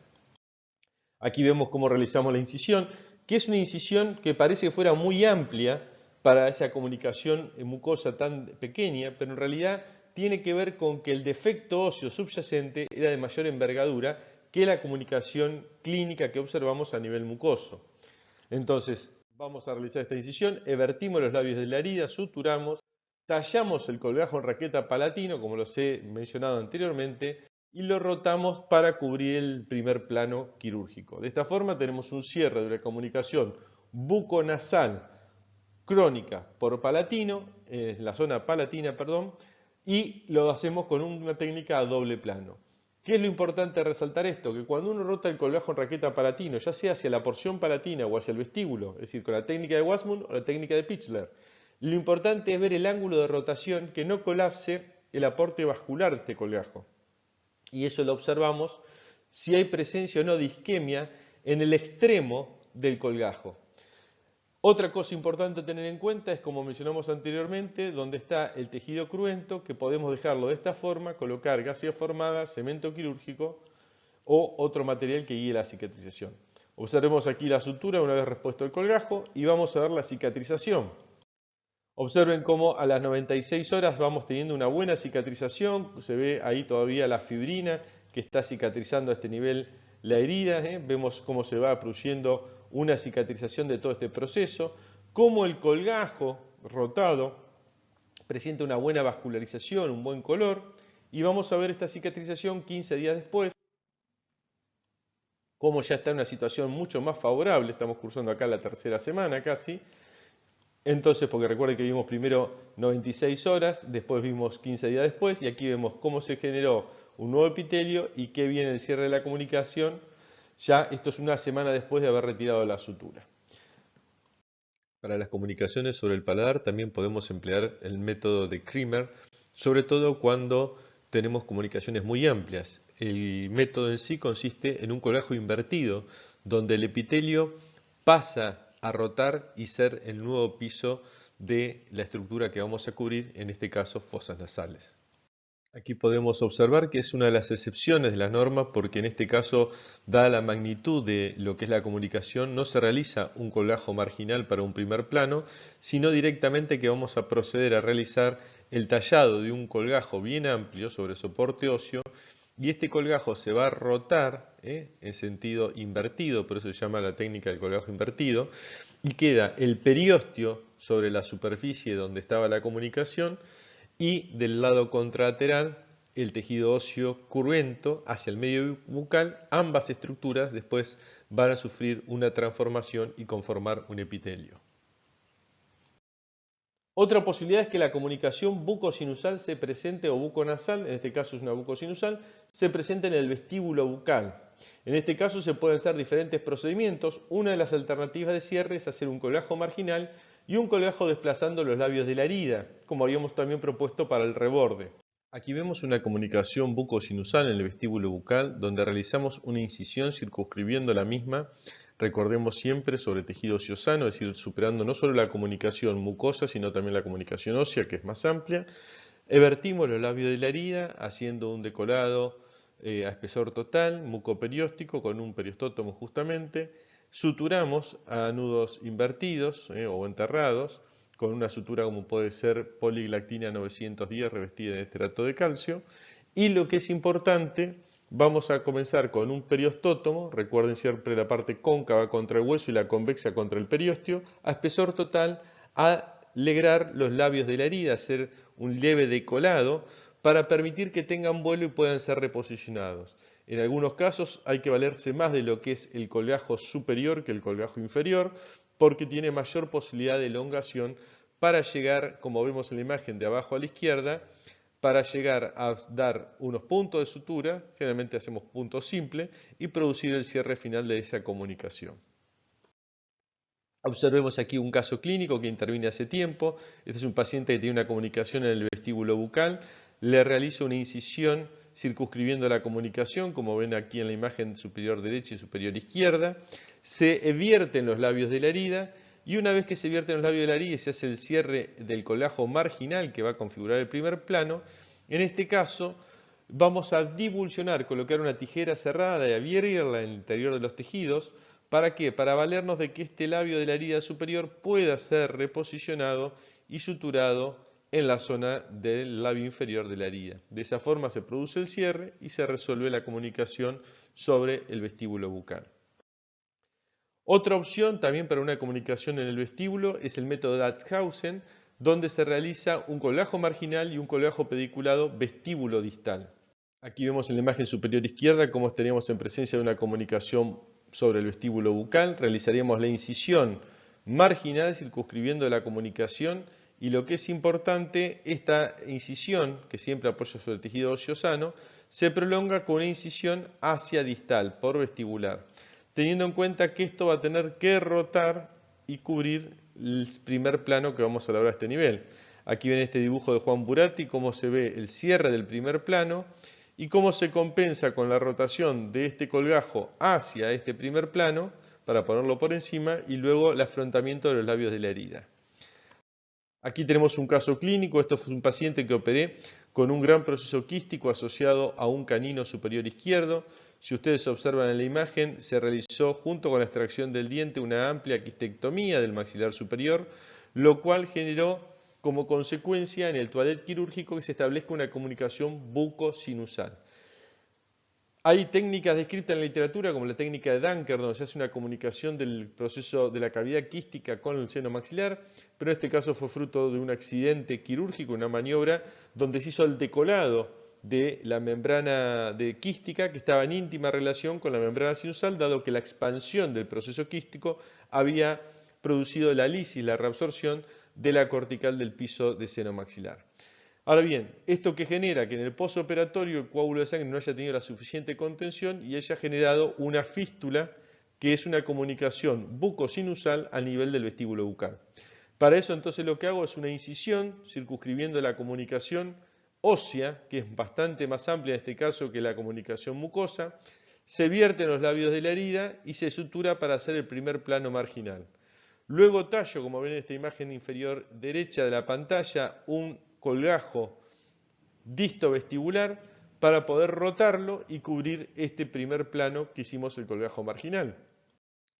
[SPEAKER 1] Aquí vemos cómo realizamos la incisión, que es una incisión que parece que fuera muy amplia para esa comunicación mucosa tan pequeña, pero en realidad tiene que ver con que el defecto óseo subyacente era de mayor envergadura que la comunicación clínica que observamos a nivel mucoso. Entonces, vamos a realizar esta incisión, evertimos los labios de la herida, suturamos, tallamos el colgajo en raqueta palatino, como los he mencionado anteriormente, y lo rotamos para cubrir el primer plano quirúrgico. De esta forma tenemos un cierre de la comunicación buconasal crónica por palatino, la zona palatina, perdón, y lo hacemos con una técnica a doble plano. ¿Qué es lo importante de resaltar esto? Que cuando uno rota el colgajo en raqueta palatino, ya sea hacia la porción palatina o hacia el vestíbulo, es decir, con la técnica de Wasmund o la técnica de Pichler, lo importante es ver el ángulo de rotación que no colapse el aporte vascular de este colgajo. Y eso lo observamos si hay presencia o no de isquemia en el extremo del colgajo. Otra cosa importante a tener en cuenta es, como mencionamos anteriormente, donde está el tejido cruento, que podemos dejarlo de esta forma, colocar gasa ioformada, cemento quirúrgico o otro material que guíe la cicatrización. Observemos aquí la sutura una vez repuesto el colgajo y vamos a ver la cicatrización. Observen cómo a las 96 horas vamos teniendo una buena cicatrización, se ve ahí todavía la fibrina que está cicatrizando a este nivel la herida, vemos cómo se va produciendo una cicatrización de todo este proceso, cómo el colgajo rotado presenta una buena vascularización, un buen color, y vamos a ver esta cicatrización 15 días después, cómo ya está en una situación mucho más favorable, estamos cursando acá la tercera semana casi. Entonces, porque recuerden que vimos primero 96 horas, después vimos 15 días después, y aquí vemos cómo se generó un nuevo epitelio y qué viene el cierre de la comunicación. Ya esto es una semana después de haber retirado la sutura. Para las comunicaciones sobre el paladar también podemos emplear el método de Cremer, sobre todo cuando tenemos comunicaciones muy amplias. El método en sí consiste en un colgajo invertido, donde el epitelio pasa a rotar y ser el nuevo piso de la estructura que vamos a cubrir, en este caso fosas nasales. Aquí podemos observar que es una de las excepciones de la norma porque en este caso, dada la magnitud de lo que es la comunicación, no se realiza un colgajo marginal para un primer plano, sino directamente que vamos a proceder a realizar el tallado de un colgajo bien amplio sobre soporte óseo y este colgajo se va a rotar en sentido invertido, por eso se llama la técnica del colgajo invertido, y queda el periósteo sobre la superficie donde estaba la comunicación y del lado contralateral el tejido óseo curvento hacia el medio bucal. Ambas estructuras después van a sufrir una transformación y conformar un epitelio. Otra posibilidad es que la comunicación bucosinusal se presente, o buconasal, en este caso es una bucosinusal, se presente en el vestíbulo bucal. En este caso se pueden hacer diferentes procedimientos. Una de las alternativas de cierre es hacer un colgajo marginal y un colgajo desplazando los labios de la herida, como habíamos también propuesto para el reborde. Aquí vemos una comunicación bucosinusal en el vestíbulo bucal, donde realizamos una incisión circunscribiendo la misma, recordemos siempre, sobre tejido óseo sano, es decir, superando no solo la comunicación mucosa, sino también la comunicación ósea, que es más amplia. Evertimos los labios de la herida, haciendo un decolado a espesor total, mucoperióstico, con un periostótomo justamente. Suturamos a nudos invertidos o enterrados, con una sutura como puede ser poliglactina 910 revestida en estrato de calcio. Y lo que es importante, vamos a comenzar con un periostótomo, recuerden siempre la parte cóncava contra el hueso y la convexa contra el periósteo, a espesor total, a alegrar los labios de la herida, hacer un leve decolado para permitir que tengan vuelo y puedan ser reposicionados. En algunos casos hay que valerse más de lo que es el colgajo superior que el colgajo inferior, porque tiene mayor posibilidad de elongación para llegar, como vemos en la imagen de abajo a la izquierda, para llegar a dar unos puntos de sutura, generalmente hacemos puntos simples, y producir el cierre final de esa comunicación. Observemos aquí un caso clínico que interviene hace tiempo. Este es un paciente que tiene una comunicación en el vestíbulo bucal. Le realizo una incisión circunscribiendo la comunicación, como ven aquí en la imagen superior derecha y superior izquierda. Se vierten los labios de la herida y una vez que se vierten los labios de la herida y se hace el cierre del colgajo marginal que va a configurar el primer plano, en este caso vamos a divulsionar, colocar una tijera cerrada y abrirla en el interior de los tejidos. ¿Para qué? Para valernos de que este labio de la herida superior pueda ser reposicionado y suturado en la zona del labio inferior de la herida. De esa forma se produce el cierre y se resuelve la comunicación sobre el vestíbulo bucal. Otra opción también para una comunicación en el vestíbulo es el método de Atshausen, donde se realiza un colgajo marginal y un colgajo pediculado vestíbulo distal. Aquí vemos en la imagen superior izquierda cómo estaríamos en presencia de una comunicación sobre el vestíbulo bucal. Realizaríamos la incisión marginal circunscribiendo la comunicación y lo que es importante, esta incisión, que siempre apoya sobre el tejido óseo sano, se prolonga con una incisión hacia distal, por vestibular, teniendo en cuenta que esto va a tener que rotar y cubrir el primer plano que vamos a lograr a este nivel. Aquí ven este dibujo de Juan Buratti, cómo se ve el cierre del primer plano y cómo se compensa con la rotación de este colgajo hacia este primer plano para ponerlo por encima y luego el afrontamiento de los labios de la herida. Aquí tenemos un caso clínico. Esto fue un paciente que operé con un gran proceso quístico asociado a un canino superior izquierdo. Si ustedes observan en la imagen, se realizó junto con la extracción del diente una amplia quistectomía del maxilar superior, lo cual generó como consecuencia en el toilet quirúrgico que se establezca una comunicación bucosinusal. Hay técnicas descritas en la literatura como la técnica de Danker, donde se hace una comunicación del proceso de la cavidad quística con el seno maxilar, pero en este caso fue fruto de un accidente quirúrgico, una maniobra donde se hizo el decolado de la membrana quística que estaba en íntima relación con la membrana sinusal, dado que la expansión del proceso quístico había producido la lisis, la reabsorción de la cortical del piso de seno maxilar. Ahora bien, esto que genera que en el postoperatorio el coágulo de sangre no haya tenido la suficiente contención y haya generado una fístula que es una comunicación bucosinusal a nivel del vestíbulo bucal. Para eso entonces lo que hago es una incisión circunscribiendo la comunicación ósea, que es bastante más amplia en este caso que la comunicación mucosa, se vierte en los labios de la herida y se sutura para hacer el primer plano marginal. Luego tallo, como ven en esta imagen inferior derecha de la pantalla, un colgajo distovestibular para poder rotarlo y cubrir este primer plano que hicimos el colgajo marginal.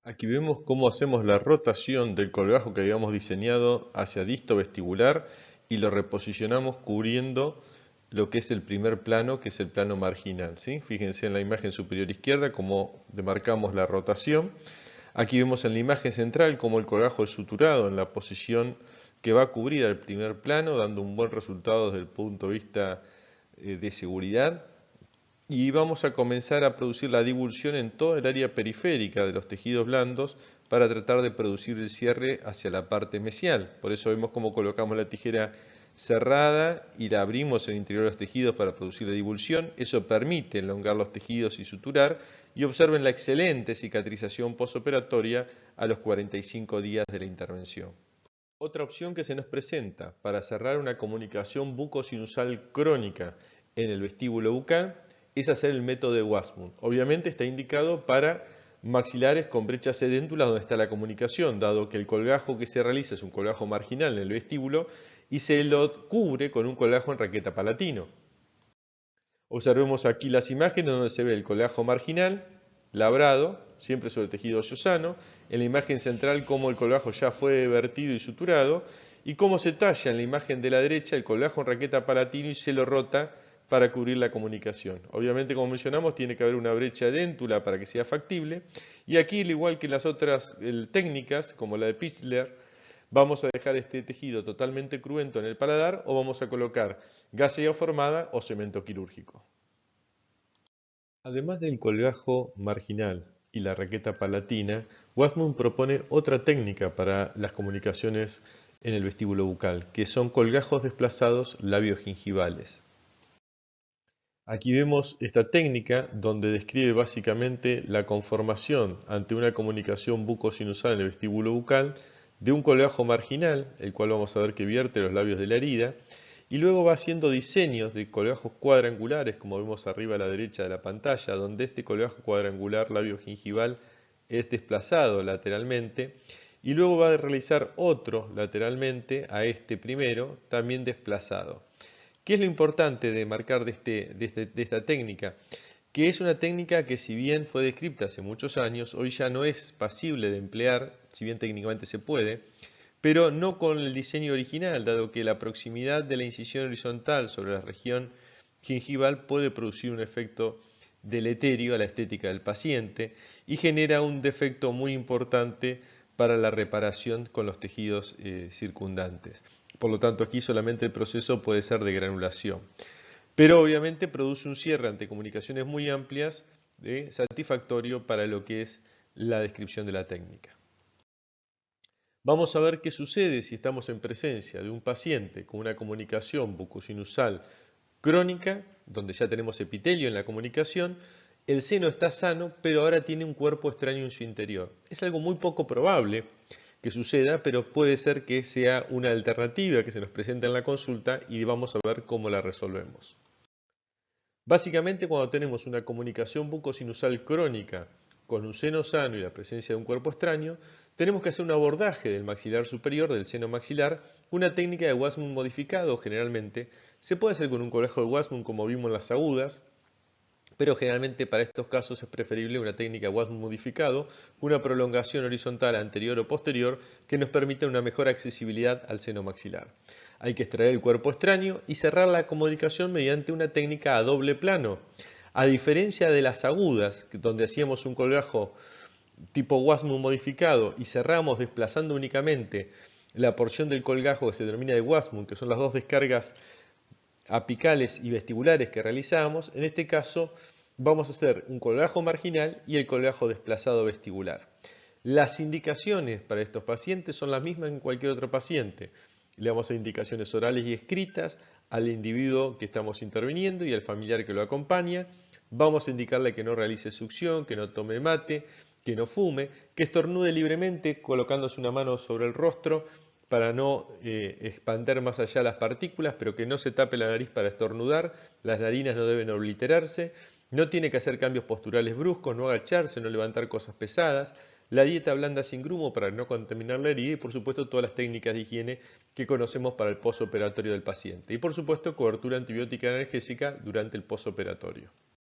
[SPEAKER 1] Aquí vemos cómo hacemos la rotación del colgajo que habíamos diseñado hacia distovestibular y lo reposicionamos cubriendo lo que es el primer plano, que es el plano marginal, ¿sí? Fíjense en la imagen superior izquierda cómo demarcamos la rotación. Aquí vemos en la imagen central cómo el colgajo es suturado en la posición que va a cubrir el primer plano, dando un buen resultado desde el punto de vista de seguridad. Y vamos a comenzar a producir la divulsión en toda el área periférica de los tejidos blandos para tratar de producir el cierre hacia la parte mesial. Por eso vemos cómo colocamos la tijera cerrada y la abrimos en el interior de los tejidos para producir la divulsión. Eso permite elongar los tejidos y suturar. Y observen la excelente cicatrización postoperatoria a los 45 días de la intervención. Otra opción que se nos presenta para cerrar una comunicación bucosinusal crónica en el vestíbulo bucal es hacer el método de Wasmund. Obviamente está indicado para maxilares con brechas sedéntulas donde está la comunicación, dado que el colgajo que se realiza es un colgajo marginal en el vestíbulo y se lo cubre con un colgajo en raqueta palatino. Observemos aquí las imágenes donde se ve el colgajo marginal, labrado, siempre sobre el tejido óseo sano, en la imagen central cómo el colgajo ya fue vertido y suturado, y cómo se talla en la imagen de la derecha el colgajo en raqueta palatino y se lo rota para cubrir la comunicación. Obviamente, como mencionamos, tiene que haber una brecha déntula para que sea factible, y aquí, al igual que en las otras técnicas, como la de Pichler, vamos a dejar este tejido totalmente cruento en el paladar o vamos a colocar gasa formada o cemento quirúrgico. Además del colgajo marginal y la raqueta palatina, Wasmund propone otra técnica para las comunicaciones en el vestíbulo bucal, que son colgajos desplazados labiogingivales. Aquí vemos esta técnica donde describe básicamente la conformación ante una comunicación bucosinusal en el vestíbulo bucal de un colgajo marginal, el cual vamos a ver que vierte los labios de la herida, y luego va haciendo diseños de colgajos cuadrangulares, como vemos arriba a la derecha de la pantalla, donde este colgajo cuadrangular labiogingival es desplazado lateralmente, y luego va a realizar otro lateralmente a este primero, también desplazado. ¿Qué es lo importante de marcar de esta técnica? Que es una técnica que, si bien fue descrita hace muchos años, hoy ya no es pasible de emplear, si bien técnicamente se puede, pero no con el diseño original, dado que la proximidad de la incisión horizontal sobre la región gingival puede producir un efecto deleterio a la estética del paciente y genera un defecto muy importante para la reparación con los tejidos circundantes. Por lo tanto, aquí solamente el proceso puede ser de granulación. Pero obviamente produce un cierre ante comunicaciones muy amplias satisfactorio para lo que es la descripción de la técnica. Vamos a ver qué sucede si estamos en presencia de un paciente con una comunicación bucosinusal crónica, donde ya tenemos epitelio en la comunicación, el seno está sano, pero ahora tiene un cuerpo extraño en su interior. Es algo muy poco probable que suceda, pero puede ser que sea una alternativa que se nos presenta en la consulta y vamos a ver cómo la resolvemos. Básicamente, cuando tenemos una comunicación bucosinusal crónica con un seno sano y la presencia de un cuerpo extraño, tenemos que hacer un abordaje del maxilar superior, del seno maxilar, una técnica de Wasmund modificado generalmente. Se puede hacer con un colgajo de Wasmund como vimos en las agudas, pero generalmente para estos casos es preferible una técnica de Wasmund modificado, una prolongación horizontal anterior o posterior que nos permita una mejor accesibilidad al seno maxilar. Hay que extraer el cuerpo extraño y cerrar la comunicación mediante una técnica a doble plano. A diferencia de las agudas, donde hacíamos un colgajo tipo Wasmund modificado y cerramos desplazando únicamente la porción del colgajo que se denomina de Wasmund, que son las dos descargas apicales y vestibulares que realizamos, en este caso vamos a hacer un colgajo marginal y el colgajo desplazado vestibular. Las indicaciones para estos pacientes son las mismas que en cualquier otro paciente. Le vamos a hacer indicaciones orales y escritas al individuo que estamos interviniendo y al familiar que lo acompaña. Vamos a indicarle que no realice succión, que no tome mate, que no fume, que estornude libremente colocándose una mano sobre el rostro para no expander más allá las partículas, pero que no se tape la nariz para estornudar. Las narinas no deben obliterarse. No tiene que hacer cambios posturales bruscos, no agacharse, no levantar cosas pesadas. La dieta blanda sin grumo para no contaminar la herida y por supuesto todas las técnicas de higiene que conocemos para el posoperatorio del paciente. Y por supuesto cobertura antibiótica analgésica durante el posoperatorio.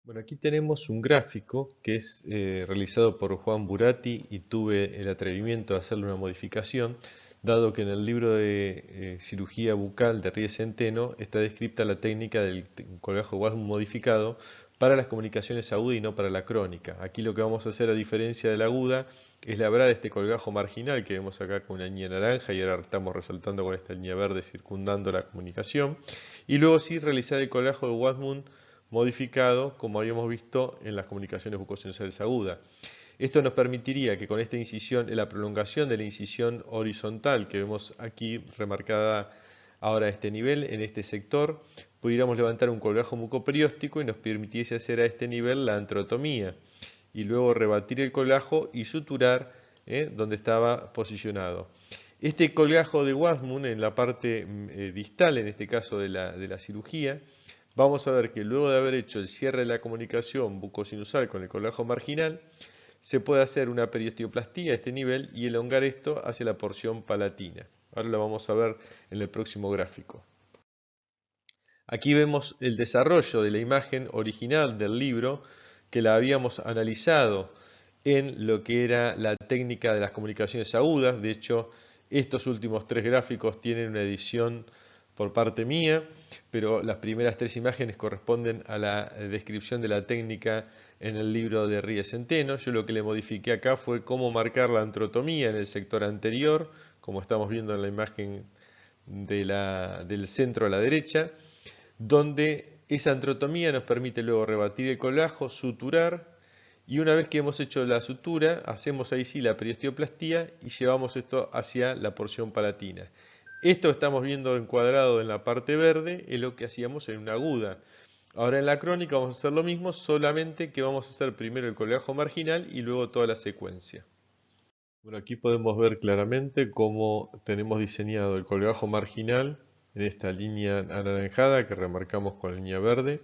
[SPEAKER 1] Bueno, aquí tenemos un gráfico que es realizado por Juan Buratti y tuve el atrevimiento de hacerle una modificación, dado que en el libro de cirugía bucal de Ries Centeno está descrita la técnica del colgajo Wasmund modificado para las comunicaciones agudas y no para la crónica. Aquí lo que vamos a hacer, a diferencia de la aguda, es labrar este colgajo marginal que vemos acá con una línea naranja y ahora estamos resaltando con esta línea verde circundando la comunicación, y luego sí realizar el colgajo de Wasmund modificado, como habíamos visto en las comunicaciones bucosinusales agudas. Esto nos permitiría que con esta incisión, en la prolongación de la incisión horizontal que vemos aquí remarcada ahora a este nivel, en este sector, pudiéramos levantar un colgajo mucoperióstico y nos permitiese hacer a este nivel la antrotomía y luego rebatir el colgajo y suturar donde estaba posicionado. Este colgajo de Wasmund en la parte distal, en este caso de la cirugía, vamos a ver que luego de haber hecho el cierre de la comunicación bucosinusal con el colgajo marginal, se puede hacer una periosteoplastía a este nivel y elongar esto hacia la porción palatina. Ahora lo vamos a ver en el próximo gráfico. Aquí vemos el desarrollo de la imagen original del libro que la habíamos analizado en lo que era la técnica de las comunicaciones agudas. De hecho, estos últimos tres gráficos tienen una edición por parte mía, pero las primeras tres imágenes corresponden a la descripción de la técnica en el libro de Ries Centeno. Yo lo que le modifiqué acá fue cómo marcar la antrotomía en el sector anterior, como estamos viendo en la imagen del centro a la derecha, donde esa antrotomía nos permite luego rebatir el colgajo, suturar, y una vez que hemos hecho la sutura, hacemos ahí sí la periosteoplastía y llevamos esto hacia la porción palatina. Esto que estamos viendo encuadrado en la parte verde es lo que hacíamos en una aguda. Ahora en la crónica vamos a hacer lo mismo, solamente que vamos a hacer primero el colgajo marginal y luego toda la secuencia. Bueno, aquí podemos ver claramente cómo tenemos diseñado el colgajo marginal en esta línea anaranjada que remarcamos con la línea verde,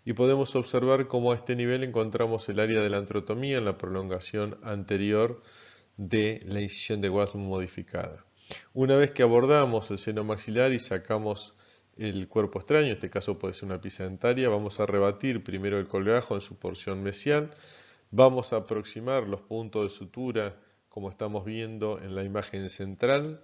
[SPEAKER 1] y podemos observar cómo a este nivel encontramos el área de la antrotomía en la prolongación anterior de la incisión de Wasmund modificada. Una vez que abordamos el seno maxilar y sacamos el cuerpo extraño, en este caso puede ser una pieza dentaria, vamos a rebatir primero el colgajo en su porción mesial, vamos a aproximar los puntos de sutura como estamos viendo en la imagen central,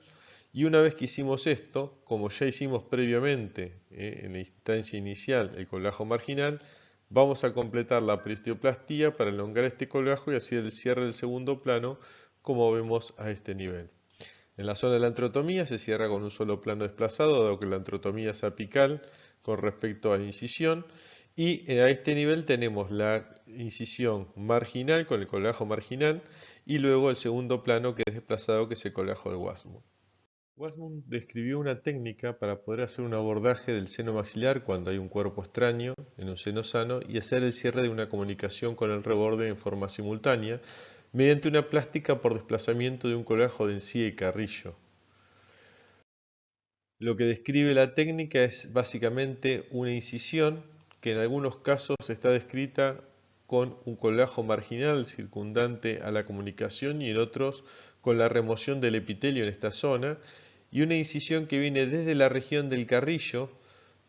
[SPEAKER 1] y una vez que hicimos esto, como ya hicimos previamente en la instancia inicial el colgajo marginal, vamos a completar la periosteoplastía para elongar este colgajo y hacer el cierre del segundo plano como vemos a este nivel. En la zona de la antrotomía se cierra con un solo plano desplazado, dado que la antrotomía es apical con respecto a la incisión, y a este nivel tenemos la incisión marginal con el colgajo marginal y luego el segundo plano que es desplazado, que es el colgajo de Wasmund. Wasmund describió una técnica para poder hacer un abordaje del seno maxilar cuando hay un cuerpo extraño en un seno sano y hacer el cierre de una comunicación con el reborde en forma simultánea mediante una plástica por desplazamiento de un colgajo de encía y carrillo. Lo que describe la técnica es básicamente una incisión que en algunos casos está descrita con un colgajo marginal circundante a la comunicación y en otros con la remoción del epitelio en esta zona, y una incisión que viene desde la región del carrillo,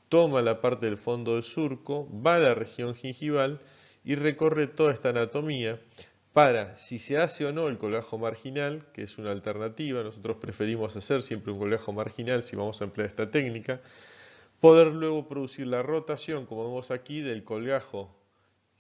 [SPEAKER 1] toma la parte del fondo del surco, va a la región gingival y recorre toda esta anatomía para si se hace o no el colgajo marginal, que es una alternativa, nosotros preferimos hacer siempre un colgajo marginal si vamos a emplear esta técnica, poder luego producir la rotación, como vemos aquí, del colgajo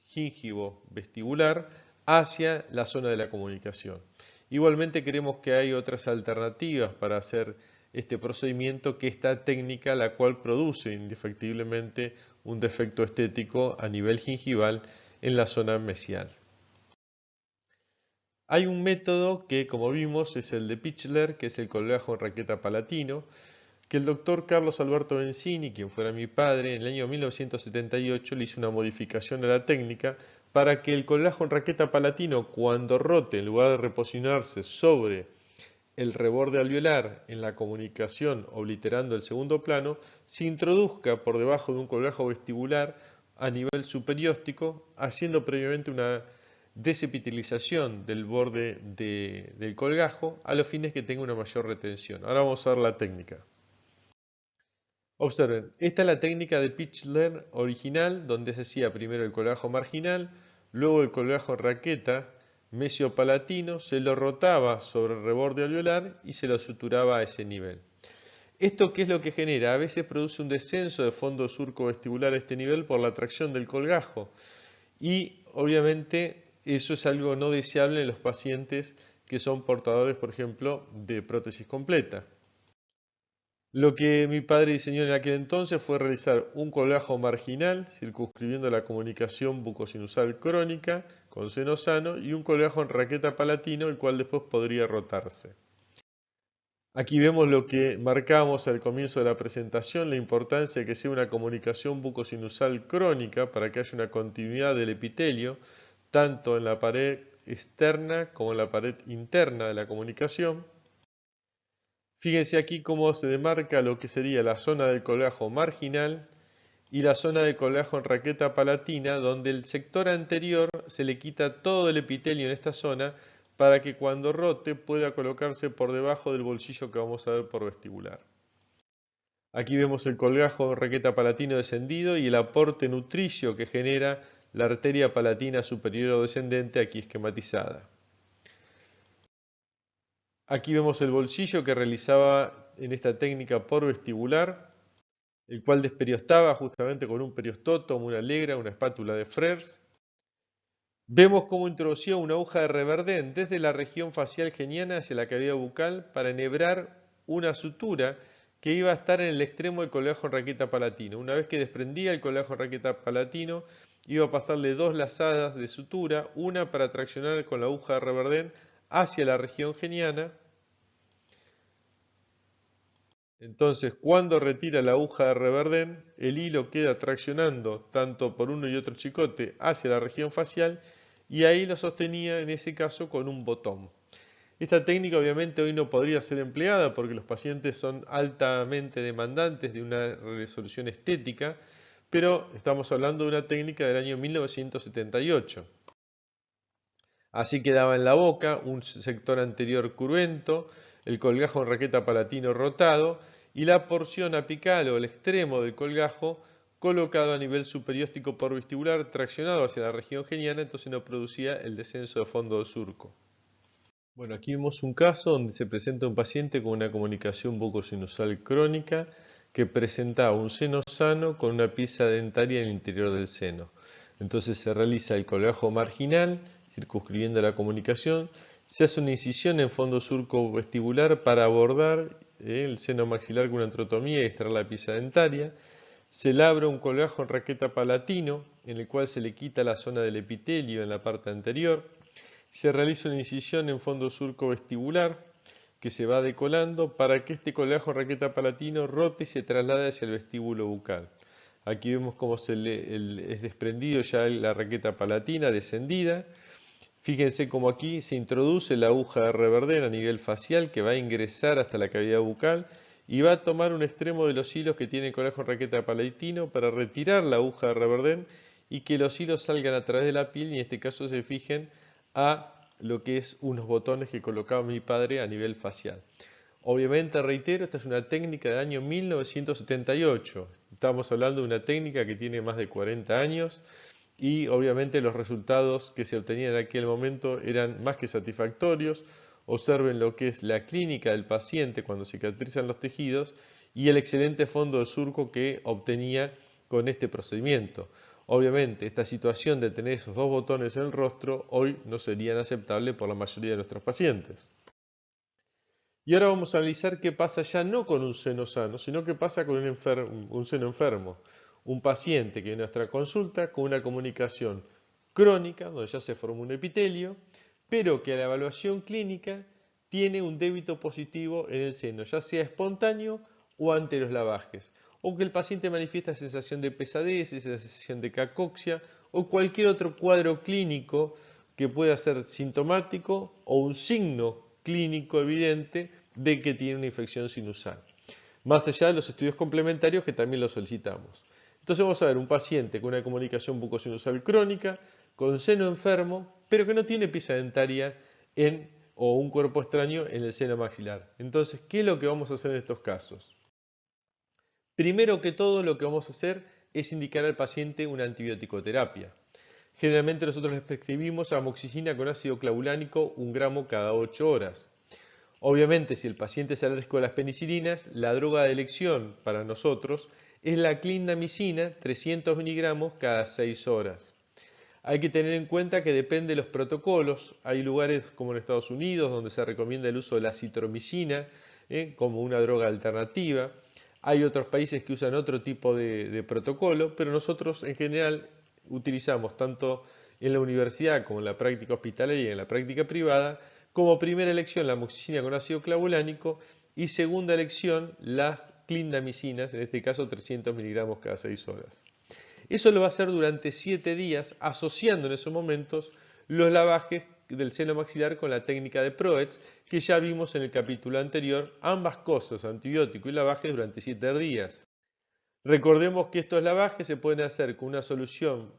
[SPEAKER 1] gíngivo vestibular hacia la zona de la comunicación. Igualmente creemos que hay otras alternativas para hacer este procedimiento que esta técnica, la cual produce indefectiblemente un defecto estético a nivel gingival en la zona mesial. Hay un método que, como vimos, es el de Pichler, que es el colgajo en raqueta palatino, que el doctor Carlos Alberto Benzini, quien fuera mi padre, en el año 1978 le hizo una modificación a la técnica para que el colgajo en raqueta palatino, cuando rote, en lugar de reposicionarse sobre el reborde alveolar en la comunicación obliterando el segundo plano, se introduzca por debajo de un colgajo vestibular a nivel superióstico, haciendo previamente una desepitelización del borde del colgajo a los fines que tenga una mayor retención. Ahora vamos a ver la técnica. Observen, esta es la técnica de Pichler original, donde se hacía primero el colgajo marginal, luego el colgajo en raqueta mesiopalatino, se lo rotaba sobre el reborde alveolar y se lo suturaba a ese nivel. ¿Esto qué es lo que genera? A veces produce un descenso de fondo surco vestibular a este nivel por la tracción del colgajo y obviamente eso es algo no deseable en los pacientes que son portadores, por ejemplo, de prótesis completa. Lo que mi padre diseñó en aquel entonces fue realizar un colgajo marginal, circunscribiendo la comunicación bucosinusal crónica con seno sano, y un colgajo en raqueta palatino, el cual después podría rotarse. Aquí vemos lo que marcamos al comienzo de la presentación, la importancia de que sea una comunicación bucosinusal crónica para que haya una continuidad del epitelio, tanto en la pared externa como en la pared interna de la comunicación. Fíjense aquí cómo se demarca lo que sería la zona del colgajo marginal y la zona del colgajo en raqueta palatina, donde el sector anterior se le quita todo el epitelio en esta zona para que cuando rote pueda colocarse por debajo del bolsillo que vamos a ver por vestibular. Aquí vemos el colgajo en raqueta palatino descendido y el aporte nutricio que genera la arteria palatina superior o descendente, aquí esquematizada. Aquí vemos el bolsillo que realizaba en esta técnica por vestibular, el cual desperiostaba justamente con un periostotomo, una alegra, una espátula de Frers. Vemos cómo introducía una aguja de Reverdén desde la región facial geniana hacia la cavidad bucal para enhebrar una sutura que iba a estar en el extremo del colgajo en raqueta palatino. Una vez que desprendía el colgajo en raqueta palatino, iba a pasarle dos lazadas de sutura, una para traccionar con la aguja de Reverdén hacia la región geniana. Entonces, cuando retira la aguja de Reverdén, el hilo queda traccionando tanto por uno y otro chicote hacia la región facial y ahí lo sostenía en ese caso con un botón. Esta técnica obviamente hoy no podría ser empleada porque los pacientes son altamente demandantes de una resolución estética, pero estamos hablando de una técnica del año 1978. Así quedaba en la boca un sector anterior curvento, el colgajo en raqueta palatino rotado y la porción apical o el extremo del colgajo colocado a nivel superióstico por vestibular, traccionado hacia la región geniana, entonces no producía el descenso de fondo del surco. Bueno, aquí vemos un caso donde se presenta un paciente con una comunicación bucosinusal crónica que presenta un seno sano con una pieza dentaria en el interior del seno. Entonces se realiza el colgajo marginal, circunscribiendo la comunicación, se hace una incisión en fondo surco vestibular para abordar el seno maxilar con una entrotomía y extraer la pieza dentaria. Se labra un colgajo en raqueta palatino, en el cual se le quita la zona del epitelio en la parte anterior. Se realiza una incisión en fondo surco vestibular que se va decolando para que este colgajo en raqueta palatino rote y se traslade hacia el vestíbulo bucal. Aquí vemos cómo es desprendido ya la raqueta palatina descendida. Fíjense cómo aquí se introduce la aguja de Reverdén a nivel facial que va a ingresar hasta la cavidad bucal y va a tomar un extremo de los hilos que tiene el colgajo en raqueta palatino para retirar la aguja de Reverdén y que los hilos salgan a través de la piel y en este caso se fijen a lo que es unos botones que colocaba mi padre a nivel facial. Obviamente, reitero, esta es una técnica del año 1978. Estamos hablando de una técnica que tiene más de 40 años y obviamente los resultados que se obtenían en aquel momento eran más que satisfactorios. Observen lo que es la clínica del paciente cuando cicatrizan los tejidos y el excelente fondo de surco que obtenía con este procedimiento. Obviamente, esta situación de tener esos dos botones en el rostro hoy no serían aceptables por la mayoría de nuestros pacientes. Y ahora vamos a analizar qué pasa ya no con un seno sano, sino qué pasa con un seno enfermo. Un paciente que viene a nuestra consulta con una comunicación crónica, donde ya se formó un epitelio, pero que a la evaluación clínica tiene un débito positivo en el seno, ya sea espontáneo o ante los lavajes, o que el paciente manifiesta sensación de pesadez, sensación de cacoxia o cualquier otro cuadro clínico que pueda ser sintomático o un signo clínico evidente de que tiene una infección sinusal. Más allá de los estudios complementarios que también los solicitamos. Entonces vamos a ver un paciente con una comunicación bucosinusal crónica, con seno enfermo, pero que no tiene pieza dentaria o un cuerpo extraño en el seno maxilar. Entonces, ¿qué es lo que vamos a hacer en estos casos? Primero que todo, lo que vamos a hacer es indicar al paciente una antibiótico-terapia. Generalmente nosotros les prescribimos amoxicilina con ácido clavulánico 1 gramo cada 8 horas. Obviamente, si el paciente es alérgico a las penicilinas, la droga de elección para nosotros es la clindamicina 300 miligramos cada 6 horas. Hay que tener en cuenta que depende de los protocolos. Hay lugares como en Estados Unidos donde se recomienda el uso de la citromicina como una droga alternativa. Hay otros países que usan otro tipo de protocolo, pero nosotros en general utilizamos tanto en la universidad como en la práctica hospitalaria y en la práctica privada, como primera elección la amoxicilina con ácido clavulánico y segunda elección las clindamicinas, en este caso 300 miligramos cada 6 horas. Eso lo va a hacer durante 7 días, asociando en esos momentos los lavajes del seno maxilar con la técnica de Proetz, que ya vimos en el capítulo anterior, ambas cosas, antibiótico y lavaje, durante 7 días. Recordemos que estos lavajes se pueden hacer con una solución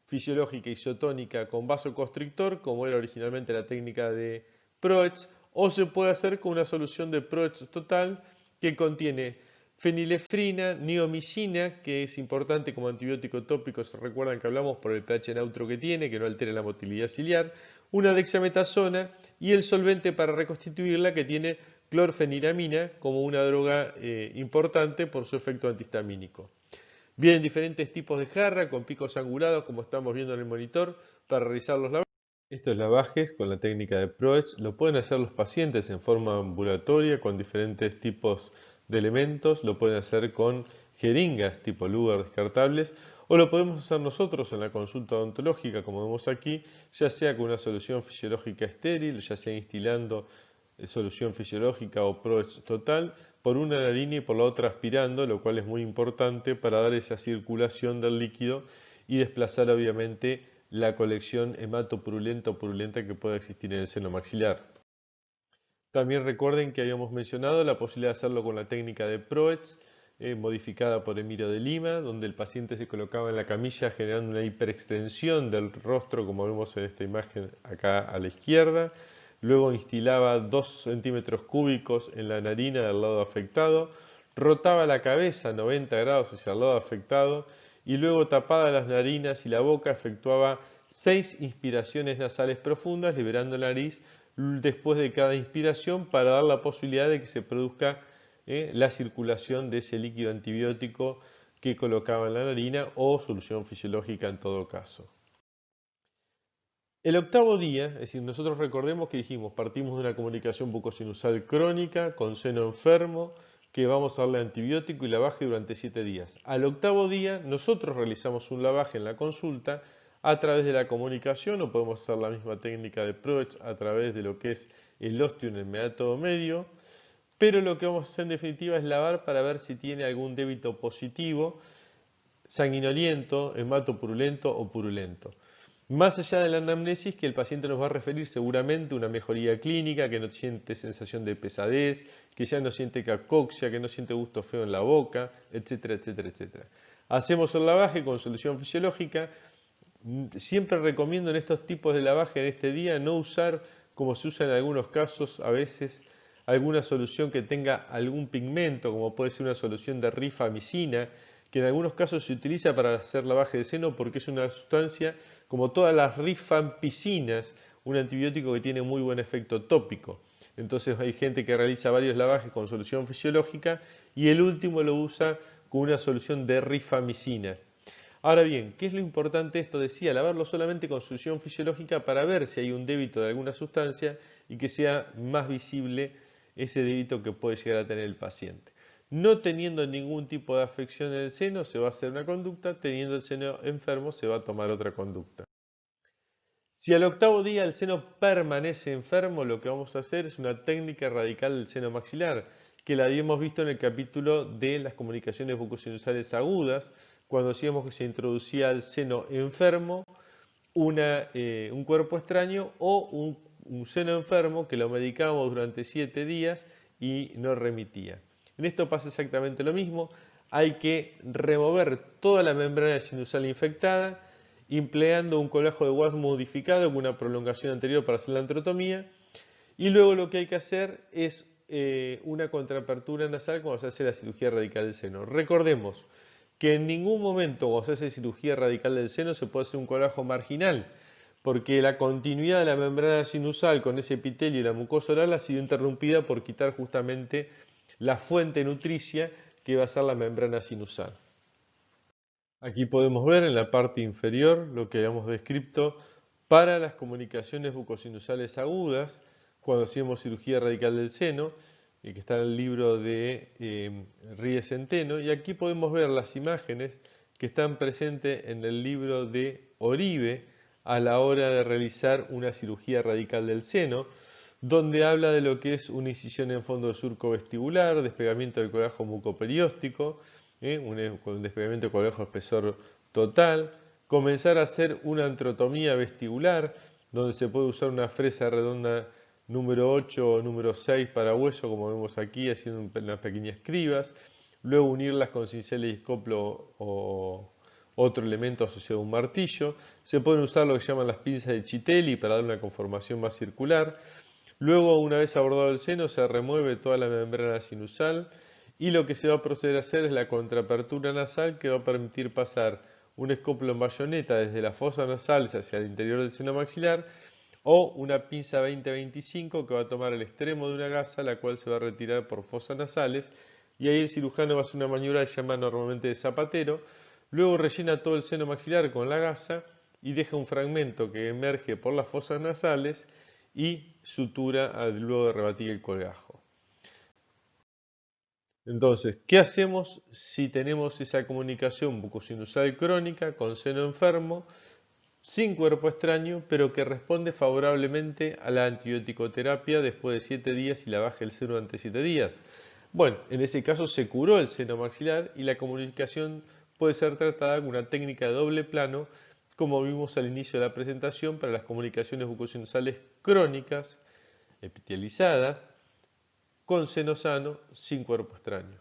[SPEAKER 1] fisiológica isotónica con vasoconstrictor, como era originalmente la técnica de Proetz, o se puede hacer con una solución de Proetz total que contiene fenilefrina, neomicina, que es importante como antibiótico tópico, se recuerdan que hablamos por el pH neutro que tiene, que no altera la motilidad ciliar, una dexametasona y el solvente para reconstituirla que tiene clorfeniramina como una droga importante por su efecto antihistamínico. Vienen diferentes tipos de jarra con picos angulados como estamos viendo en el monitor para realizar los lavajes. Estos lavajes con la técnica de Proetz lo pueden hacer los pacientes en forma ambulatoria con diferentes tipos de elementos, lo pueden hacer con jeringas tipo Luger descartables o lo podemos hacer nosotros en la consulta odontológica como vemos aquí, ya sea con una solución fisiológica estéril, ya sea instilando solución fisiológica o Proetz total por una narina y por la otra aspirando, lo cual es muy importante para dar esa circulación del líquido y desplazar obviamente la colección hematopurulenta o purulenta que pueda existir en el seno maxilar. También recuerden que habíamos mencionado la posibilidad de hacerlo con la técnica de Proetz, modificada por Emilio de Lima, donde el paciente se colocaba en la camilla generando una hiperextensión del rostro, como vemos en esta imagen acá a la izquierda. Luego instilaba 2 centímetros cúbicos en la narina del lado afectado, rotaba la cabeza 90 grados hacia el lado afectado y luego tapadas las narinas y la boca efectuaba 6 inspiraciones nasales profundas, liberando la nariz después de cada inspiración para dar la posibilidad de que se produzca la circulación de ese líquido antibiótico que colocaba en la narina o solución fisiológica en todo caso. El octavo día, es decir, nosotros recordemos que dijimos, partimos de una comunicación bucosinusal crónica con seno enfermo, que vamos a darle antibiótico y lavaje durante 7 días. Al octavo día, nosotros realizamos un lavaje en la consulta a través de la comunicación, o podemos hacer la misma técnica de Proetz a través de lo que es el ostium en el meato medio, pero lo que vamos a hacer en definitiva es lavar para ver si tiene algún débito positivo, sanguinoliento, hematopurulento o purulento. Más allá de la anamnesis, que el paciente nos va a referir seguramente una mejoría clínica, que no siente sensación de pesadez, que ya no siente cacoxia, que no siente gusto feo en la boca, etcétera, etcétera, etcétera. Hacemos el lavaje con solución fisiológica. Siempre recomiendo en estos tipos de lavaje en este día no usar, como se usa en algunos casos, a veces alguna solución que tenga algún pigmento, como puede ser una solución de rifamicina, que en algunos casos se utiliza para hacer lavaje de seno porque es una sustancia como todas las rifampicinas, un antibiótico que tiene muy buen efecto tópico. Entonces hay gente que realiza varios lavajes con solución fisiológica y el último lo usa con una solución de rifamicina. Ahora bien, ¿qué es lo importante de esto? Decía, lavarlo solamente con solución fisiológica para ver si hay un débito de alguna sustancia y que sea más visible ese débito que puede llegar a tener el paciente. No teniendo ningún tipo de afección en el seno se va a hacer una conducta, teniendo el seno enfermo se va a tomar otra conducta. Si al octavo día el seno permanece enfermo, lo que vamos a hacer es una técnica radical del seno maxilar, que la habíamos visto en el capítulo de las comunicaciones bucosinusales agudas, cuando decíamos que se introducía al seno enfermo un cuerpo extraño o un seno enfermo que lo medicábamos durante 7 días y no remitía. En esto pasa exactamente lo mismo, hay que remover toda la membrana sinusal infectada, empleando un colágeno de Watts modificado con una prolongación anterior para hacer la antrotomía, y luego lo que hay que hacer es una contraapertura nasal cuando se hace la cirugía radical del seno. Recordemos que en ningún momento cuando se hace cirugía radical del seno se puede hacer un colágeno marginal, porque la continuidad de la membrana sinusal con ese epitelio y la mucosa oral ha sido interrumpida por quitar justamente la fuente nutricia que va a ser la membrana sinusal. Aquí podemos ver en la parte inferior lo que habíamos descrito para las comunicaciones bucosinusales agudas, cuando hacíamos cirugía radical del seno, que está en el libro de Ríes Centeno, y aquí podemos ver las imágenes que están presentes en el libro de Oribe a la hora de realizar una cirugía radical del seno, donde habla de lo que es una incisión en fondo de surco vestibular, despegamiento del colágeno mucoperióstico, un despegamiento de colágeno espesor total, comenzar a hacer una antrotomía vestibular, donde se puede usar una fresa redonda número 8 o número 6 para hueso, como vemos aquí, haciendo unas pequeñas cribas, luego unirlas con cincel y escoplo o otro elemento asociado a un martillo. Se pueden usar lo que llaman las pinzas de Chitelli para dar una conformación más circular. Luego, una vez abordado el seno, se remueve toda la membrana sinusal y lo que se va a proceder a hacer es la contraapertura nasal, que va a permitir pasar un escoplo en bayoneta desde la fosa nasal hacia el interior del seno maxilar, o una pinza 20-25 que va a tomar el extremo de una gasa, la cual se va a retirar por fosas nasales, y ahí el cirujano va a hacer una maniobra que se llama normalmente de zapatero. Luego rellena todo el seno maxilar con la gasa y deja un fragmento que emerge por las fosas nasales y sutura luego de rebatir el colgajo. Entonces, ¿qué hacemos si tenemos esa comunicación bucosinusal crónica con seno enfermo, sin cuerpo extraño, pero que responde favorablemente a la antibiótico-terapia después de 7 días y la baja del seno durante 7 días? Bueno, en ese caso se curó el seno maxilar y la comunicación puede ser tratada con una técnica de doble plano, como vimos al inicio de la presentación, para las comunicaciones bucosinusales crónicas, epitelizadas, con seno sano, sin cuerpo extraño.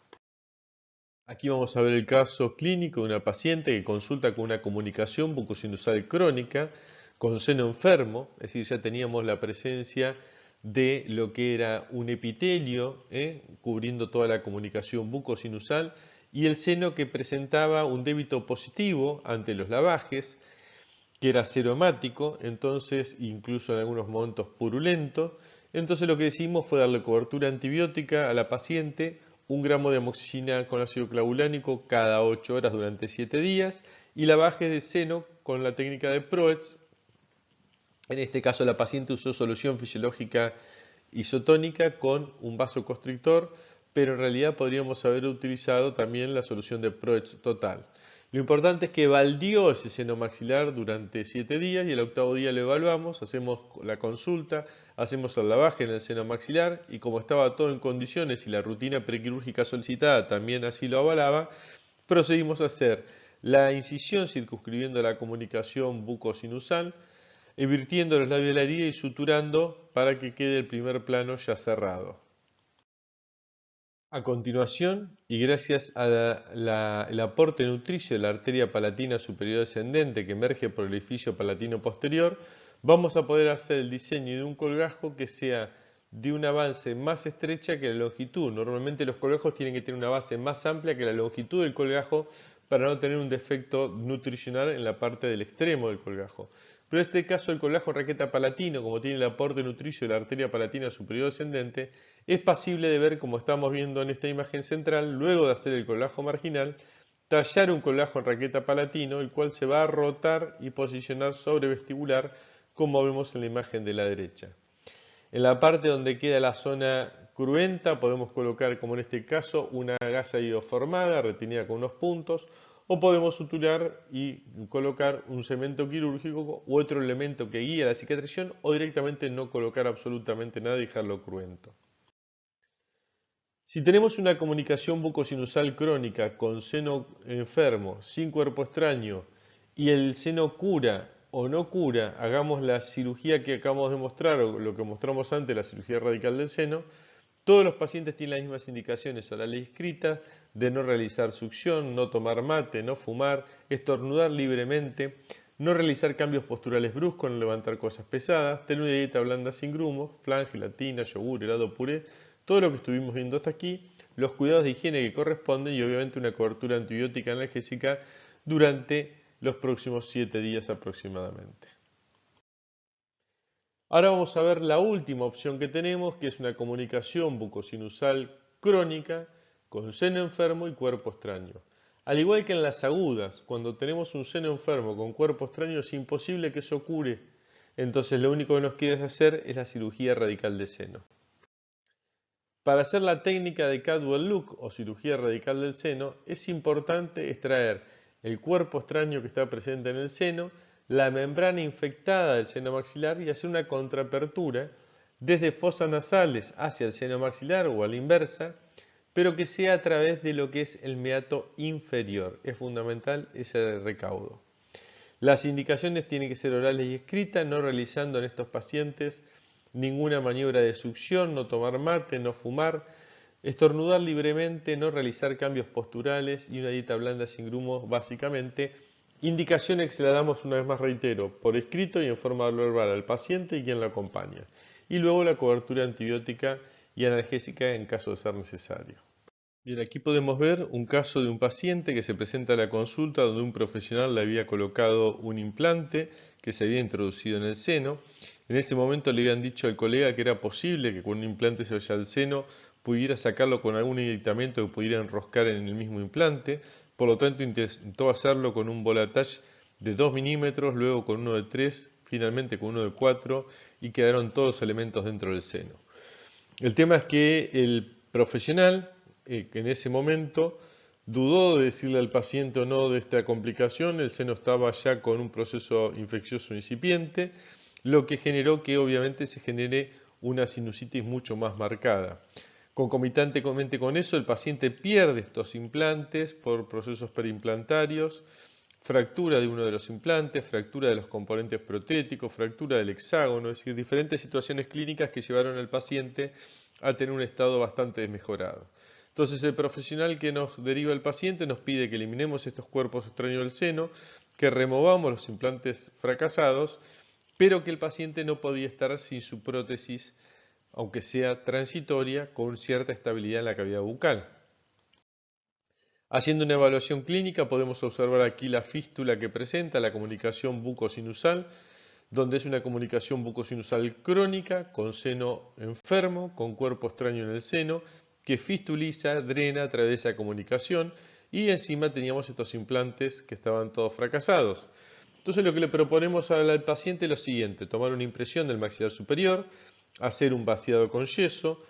[SPEAKER 1] Aquí vamos a ver el caso clínico de una paciente que consulta con una comunicación bucosinusal crónica con seno enfermo, es decir, ya teníamos la presencia de lo que era un epitelio cubriendo toda la comunicación bucosinusal y el seno que presentaba un débito positivo ante los lavajes, que era seromático, entonces incluso en algunos momentos purulento. Entonces lo que decidimos fue darle cobertura antibiótica a la paciente, 1 gramo de amoxicilina con ácido clavulánico cada 8 horas durante 7 días y lavaje de seno con la técnica de Proets. En este caso la paciente usó solución fisiológica isotónica con un vasoconstrictor, pero en realidad podríamos haber utilizado también la solución de Proets total. Lo importante es que baldeó ese seno maxilar durante 7 días y el octavo día lo evaluamos, hacemos la consulta, hacemos el lavaje en el seno maxilar y como estaba todo en condiciones y la rutina prequirúrgica solicitada también así lo avalaba, procedimos a hacer la incisión circunscribiendo la comunicación bucosinusal, invirtiendo los labios de la herida y suturando para que quede el primer plano ya cerrado. A continuación, y gracias al aporte nutricio de la arteria palatina superior descendente que emerge por el orificio palatino posterior, vamos a poder hacer el diseño de un colgajo que sea de una base más estrecha que la longitud. Normalmente los colgajos tienen que tener una base más amplia que la longitud del colgajo para no tener un defecto nutricional en la parte del extremo del colgajo. Pero en este caso el colgajo raqueta palatino, como tiene el aporte nutricio de la arteria palatina superior descendente, es pasible de ver, como estamos viendo en esta imagen central, luego de hacer el colgajo marginal, tallar un colgajo en raqueta palatino, el cual se va a rotar y posicionar sobre vestibular, como vemos en la imagen de la derecha. En la parte donde queda la zona cruenta podemos colocar, como en este caso, una gasa ioformada retenida con unos puntos, o podemos suturar y colocar un cemento quirúrgico u otro elemento que guíe la cicatrización, o directamente no colocar absolutamente nada y dejarlo cruento. Si tenemos una comunicación bucosinusal crónica con seno enfermo, sin cuerpo extraño, y el seno cura o no cura, hagamos la cirugía que acabamos de mostrar o lo que mostramos antes, la cirugía radical del seno, todos los pacientes tienen las mismas indicaciones orales y escritas de no realizar succión, no tomar mate, no fumar, estornudar libremente, no realizar cambios posturales bruscos, no levantar cosas pesadas, tener una dieta blanda sin grumos, flan, gelatina, yogur, helado, puré, todo lo que estuvimos viendo hasta aquí, los cuidados de higiene que corresponden y obviamente una cobertura antibiótica analgésica durante los próximos 7 días aproximadamente. Ahora vamos a ver la última opción que tenemos, que es una comunicación bucosinusal crónica con seno enfermo y cuerpo extraño. Al igual que en las agudas, cuando tenemos un seno enfermo con cuerpo extraño es imposible que eso cure. Entonces lo único que nos queda hacer es la cirugía radical de seno. Para hacer la técnica de Cadwell Look o cirugía radical del seno es importante extraer el cuerpo extraño que está presente en el seno, la membrana infectada del seno maxilar y hacer una contraapertura desde fosas nasales hacia el seno maxilar o a la inversa, pero que sea a través de lo que es el meato inferior. Es fundamental ese recaudo. Las indicaciones tienen que ser orales y escritas, no realizando en estos pacientes ninguna maniobra de succión, no tomar mate, no fumar, estornudar libremente, no realizar cambios posturales y una dieta blanda sin grumos básicamente. Indicaciones que se las damos, una vez más reitero, por escrito y en forma verbal al paciente y quien lo acompaña. Y luego la cobertura antibiótica y analgésica en caso de ser necesario. Bien, aquí podemos ver un caso de un paciente que se presenta a la consulta donde un profesional le había colocado un implante que se había introducido en el seno. En ese momento le habían dicho al colega que era posible que con un implante se vaya al seno pudiera sacarlo con algún aditamiento que pudiera enroscar en el mismo implante. Por lo tanto, intentó hacerlo con un bolotage de 2 milímetros, luego con uno de 3, finalmente con uno de 4 y quedaron todos los elementos dentro del seno. El tema es que el profesional que en ese momento dudó de decirle al paciente o no de esta complicación, el seno estaba ya con un proceso infeccioso incipiente, lo que generó que obviamente se genere una sinusitis mucho más marcada. Concomitantemente con eso, el paciente pierde estos implantes por procesos periimplantarios, fractura de uno de los implantes, fractura de los componentes protéticos, fractura del hexágono, es decir, diferentes situaciones clínicas que llevaron al paciente a tener un estado bastante desmejorado. Entonces el profesional que nos deriva el paciente nos pide que eliminemos estos cuerpos extraños del seno, que removamos los implantes fracasados, pero que el paciente no podía estar sin su prótesis, aunque sea transitoria, con cierta estabilidad en la cavidad bucal. Haciendo una evaluación clínica podemos observar aquí la fístula que presenta la comunicación bucosinusal, donde es una comunicación bucosinusal crónica con seno enfermo, con cuerpo extraño en el seno, que fistuliza, drena a través de esa comunicación y encima teníamos estos implantes que estaban todos fracasados. Entonces lo que le proponemos al paciente es lo siguiente: tomar una impresión del maxilar superior, hacer un vaciado con yeso,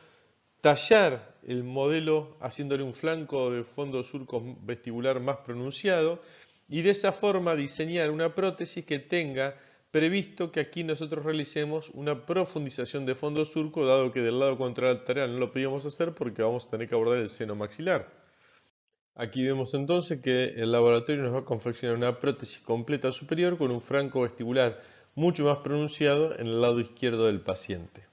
[SPEAKER 1] tallar el modelo haciéndole un flanco de fondo surco vestibular más pronunciado y de esa forma diseñar una prótesis que tenga previsto que aquí nosotros realicemos una profundización de fondo surco, dado que del lado contralateral no lo podíamos hacer porque vamos a tener que abordar el seno maxilar. Aquí vemos entonces que el laboratorio nos va a confeccionar una prótesis completa superior con un flanco vestibular mucho más pronunciado en el lado izquierdo del paciente.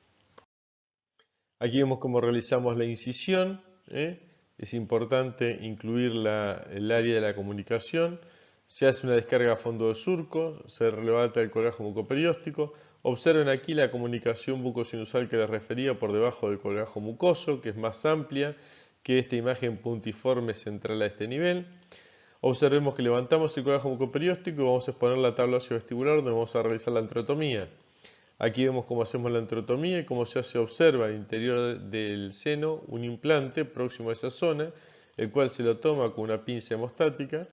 [SPEAKER 1] Aquí vemos cómo realizamos la incisión. Es importante incluir el área de la comunicación. Se hace una descarga a fondo de surco, se levanta el colgajo mucoperióstico. Observen aquí la comunicación bucosinusal que les refería por debajo del colgajo mucoso, que es más amplia que esta imagen puntiforme central a este nivel. Observemos que levantamos el colágeno mucoperióstico y vamos a exponer la tabla óseo-vestibular donde vamos a realizar la enterotomía. Aquí vemos cómo hacemos la enterotomía y cómo ya se observa al interior del seno un implante próximo a esa zona, el cual se lo toma con una pinza hemostática.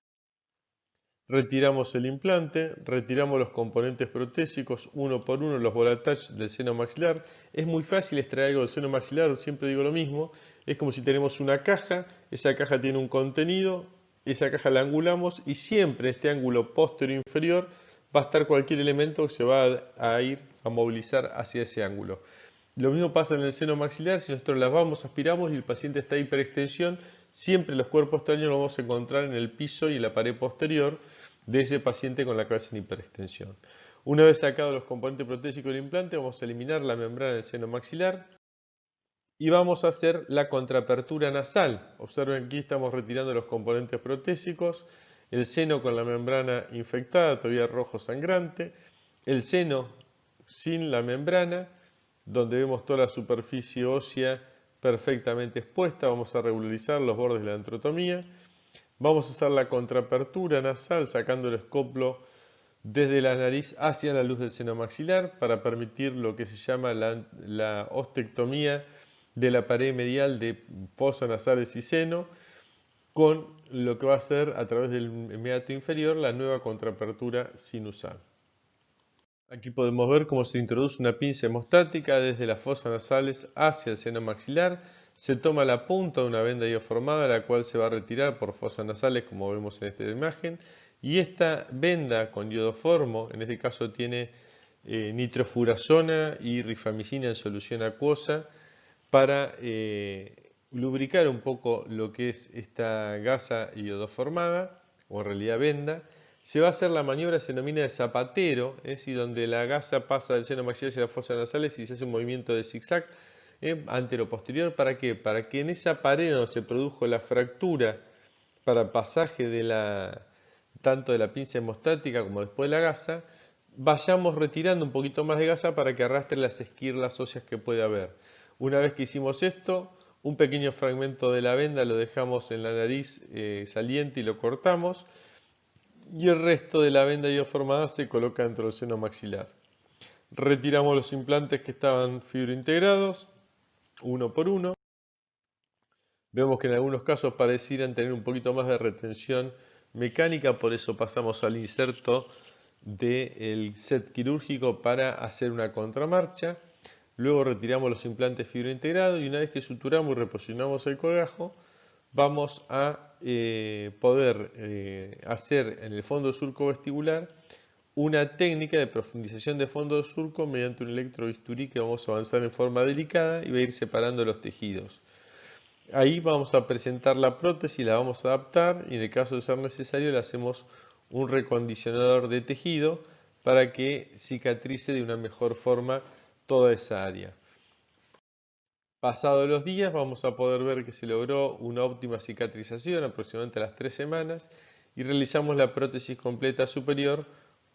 [SPEAKER 1] Retiramos el implante, retiramos los componentes protésicos uno por uno, los ball attach del seno maxilar. Es muy fácil extraer algo del seno maxilar, siempre digo lo mismo. Es como si tenemos una caja, esa caja tiene un contenido, esa caja la angulamos y siempre en este ángulo posterior inferior va a estar cualquier elemento que se va a ir a movilizar hacia ese ángulo. Lo mismo pasa en el seno maxilar, si nosotros las vamos, aspiramos y el paciente está en hiperextensión, siempre los cuerpos extraños los vamos a encontrar en el piso y en la pared posterior de ese paciente con la cabeza en hiperextensión. Una vez sacados los componentes protésicos del implante, vamos a eliminar la membrana del seno maxilar y vamos a hacer la contraapertura nasal. Observen aquí estamos retirando los componentes protésicos, el seno con la membrana infectada, todavía rojo sangrante, el seno sin la membrana, donde vemos toda la superficie ósea perfectamente expuesta. Vamos a regularizar los bordes de la enterotomía. Vamos a hacer la contraapertura nasal sacando el escoplo desde la nariz hacia la luz del seno maxilar para permitir lo que se llama la ostectomía de la pared medial de fosas nasales y seno, con lo que va a ser a través del meato inferior la nueva contraapertura sinusal. Aquí podemos ver cómo se introduce una pinza hemostática desde las fosas nasales hacia el seno maxilar. Se toma la punta de una venda ioformada, la cual se va a retirar por fosas nasales, como vemos en esta imagen. Y esta venda con iodoformo, en este caso tiene nitrofurazona y rifamicina en solución acuosa, para lubricar un poco lo que es esta gasa iodoformada, o en realidad venda. Se va a hacer la maniobra, se denomina de zapatero, es decir, donde la gasa pasa del seno maxilar hacia las fosas nasales y se hace un movimiento de zigzag antero-posterior. ¿Para qué? Para que en esa pared donde se produjo la fractura para pasaje de tanto de la pinza hemostática como después de la gasa, vayamos retirando un poquito más de gasa para que arrastre las esquirlas óseas que puede haber. Una vez que hicimos esto, un pequeño fragmento de la venda lo dejamos en la nariz saliente y lo cortamos. Y el resto de la venda ioformada se coloca dentro del seno maxilar. Retiramos los implantes que estaban fibrointegrados, uno por uno. Vemos que en algunos casos parecieran tener un poquito más de retención mecánica, por eso pasamos al inserto del set quirúrgico para hacer una contramarcha. Luego retiramos los implantes fibrointegrados y una vez que suturamos y reposicionamos el colgajo, vamos a poder hacer en el fondo surco vestibular una técnica de profundización de fondo surco mediante un electrobisturí que vamos a avanzar en forma delicada y va a ir separando los tejidos. Ahí vamos a presentar la prótesis, la vamos a adaptar y en el caso de ser necesario le hacemos un recondicionador de tejido para que cicatrice de una mejor forma toda esa área. Pasados los días vamos a poder ver que se logró una óptima cicatrización aproximadamente a las 3 semanas y realizamos la prótesis completa superior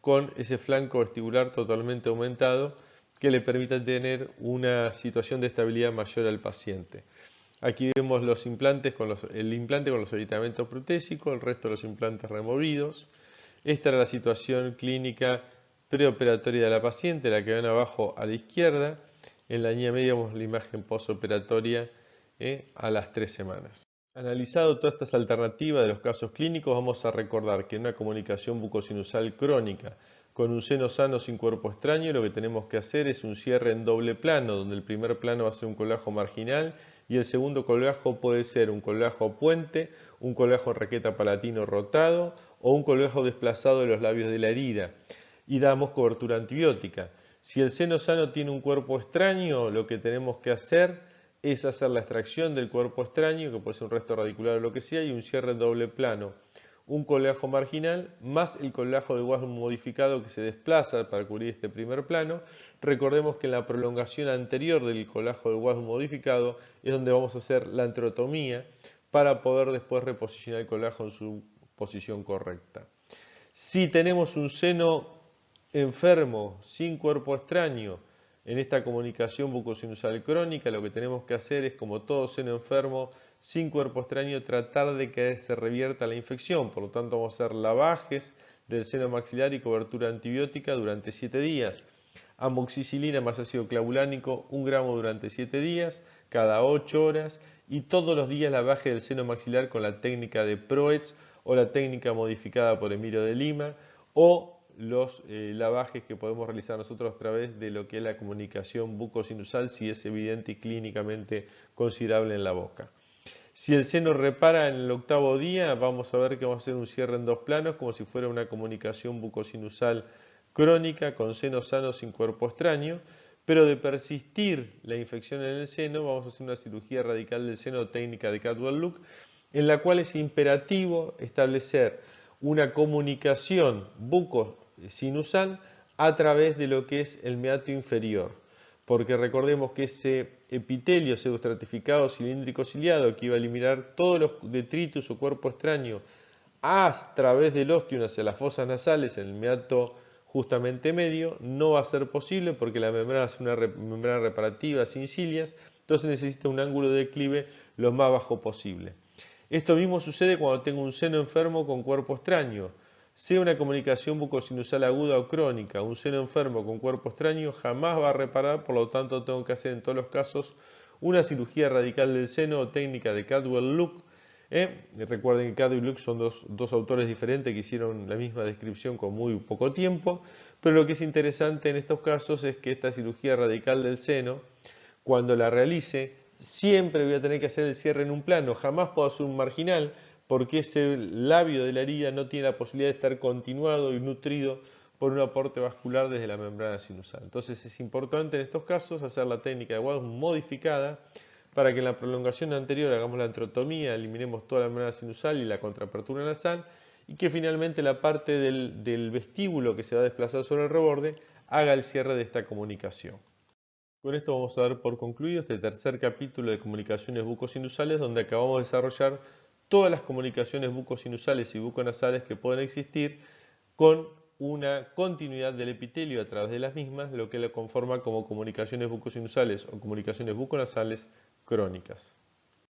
[SPEAKER 1] con ese flanco vestibular totalmente aumentado que le permita tener una situación de estabilidad mayor al paciente. Aquí vemos los implantes el implante con los aditamentos protésicos, el resto de los implantes removidos. Esta era la situación clínica preoperatoria de la paciente, la que ven abajo a la izquierda. En la línea media vemos la imagen postoperatoria a las 3 semanas. Analizado todas estas alternativas de los casos clínicos, vamos a recordar que en una comunicación bucosinusal crónica con un seno sano sin cuerpo extraño, lo que tenemos que hacer es un cierre en doble plano, donde el primer plano va a ser un colgajo marginal y el segundo colgajo puede ser un colgajo puente, un colgajo en raqueta palatino rotado o un colgajo desplazado de los labios de la herida. Y damos cobertura antibiótica. Si el seno sano tiene un cuerpo extraño, lo que tenemos que hacer es hacer la extracción del cuerpo extraño, que puede ser un resto radicular o lo que sea, y un cierre en doble plano. Un colgajo marginal más el colgajo de Wasm modificado que se desplaza para cubrir este primer plano. Recordemos que en la prolongación anterior del colgajo de Wasm modificado es donde vamos a hacer la enterotomía para poder después reposicionar el colgajo en su posición correcta. Si tenemos un seno enfermo sin cuerpo extraño en esta comunicación bucosinusal crónica, lo que tenemos que hacer es, como todo seno enfermo, sin cuerpo extraño, tratar de que se revierta la infección. Por lo tanto, vamos a hacer lavajes del seno maxilar y cobertura antibiótica durante 7 días. Amoxicilina más ácido clavulánico, 1 gramo durante 7 días, cada 8 horas, y todos los días lavaje del seno maxilar con la técnica de Proetz o la técnica modificada por Emilio de Lima, o los lavajes que podemos realizar nosotros a través de lo que es la comunicación bucosinusal, si es evidente y clínicamente considerable en la boca. Si el seno repara en el 8º día, vamos a ver que vamos a hacer un cierre en 2 planos, como si fuera una comunicación bucosinusal crónica con seno sano sin cuerpo extraño, pero de persistir la infección en el seno, vamos a hacer una cirugía radical del seno, técnica de Cadwell-Look, en la cual es imperativo establecer una comunicación bucosinusal a través de lo que es el meato inferior, porque recordemos que ese epitelio pseudoestratificado cilíndrico ciliado que iba a eliminar todos los detritus o cuerpo extraño a través del ostium hacia las fosas nasales en el meato justamente medio, no va a ser posible porque la membrana es una membrana reparativa sin cilias, entonces necesita un ángulo de declive lo más bajo posible. Esto mismo sucede cuando tengo un seno enfermo con cuerpo extraño. Sea una comunicación bucosinusal aguda o crónica, un seno enfermo con cuerpo extraño jamás va a reparar, por lo tanto tengo que hacer en todos los casos una cirugía radical del seno o técnica de Cadwell-Look. Recuerden que Cadwell-Look son dos autores diferentes que hicieron la misma descripción con muy poco tiempo, pero lo que es interesante en estos casos es que esta cirugía radical del seno, cuando la realice, siempre voy a tener que hacer el cierre en un plano, jamás puedo hacer un marginal, porque ese labio de la herida no tiene la posibilidad de estar continuado y nutrido por un aporte vascular desde la membrana sinusal. Entonces es importante en estos casos hacer la técnica de Wadham modificada para que en la prolongación anterior hagamos la enterotomía, eliminemos toda la membrana sinusal y la contraapertura nasal, y que finalmente la parte del vestíbulo que se va a desplazar sobre el reborde haga el cierre de esta comunicación. Con esto vamos a dar por concluido este tercer capítulo de comunicaciones bucosinusales, donde acabamos de desarrollar todas las comunicaciones bucosinusales y buconasales que pueden existir con una continuidad del epitelio a través de las mismas, lo que lo conforma como comunicaciones bucosinusales o comunicaciones buconasales crónicas.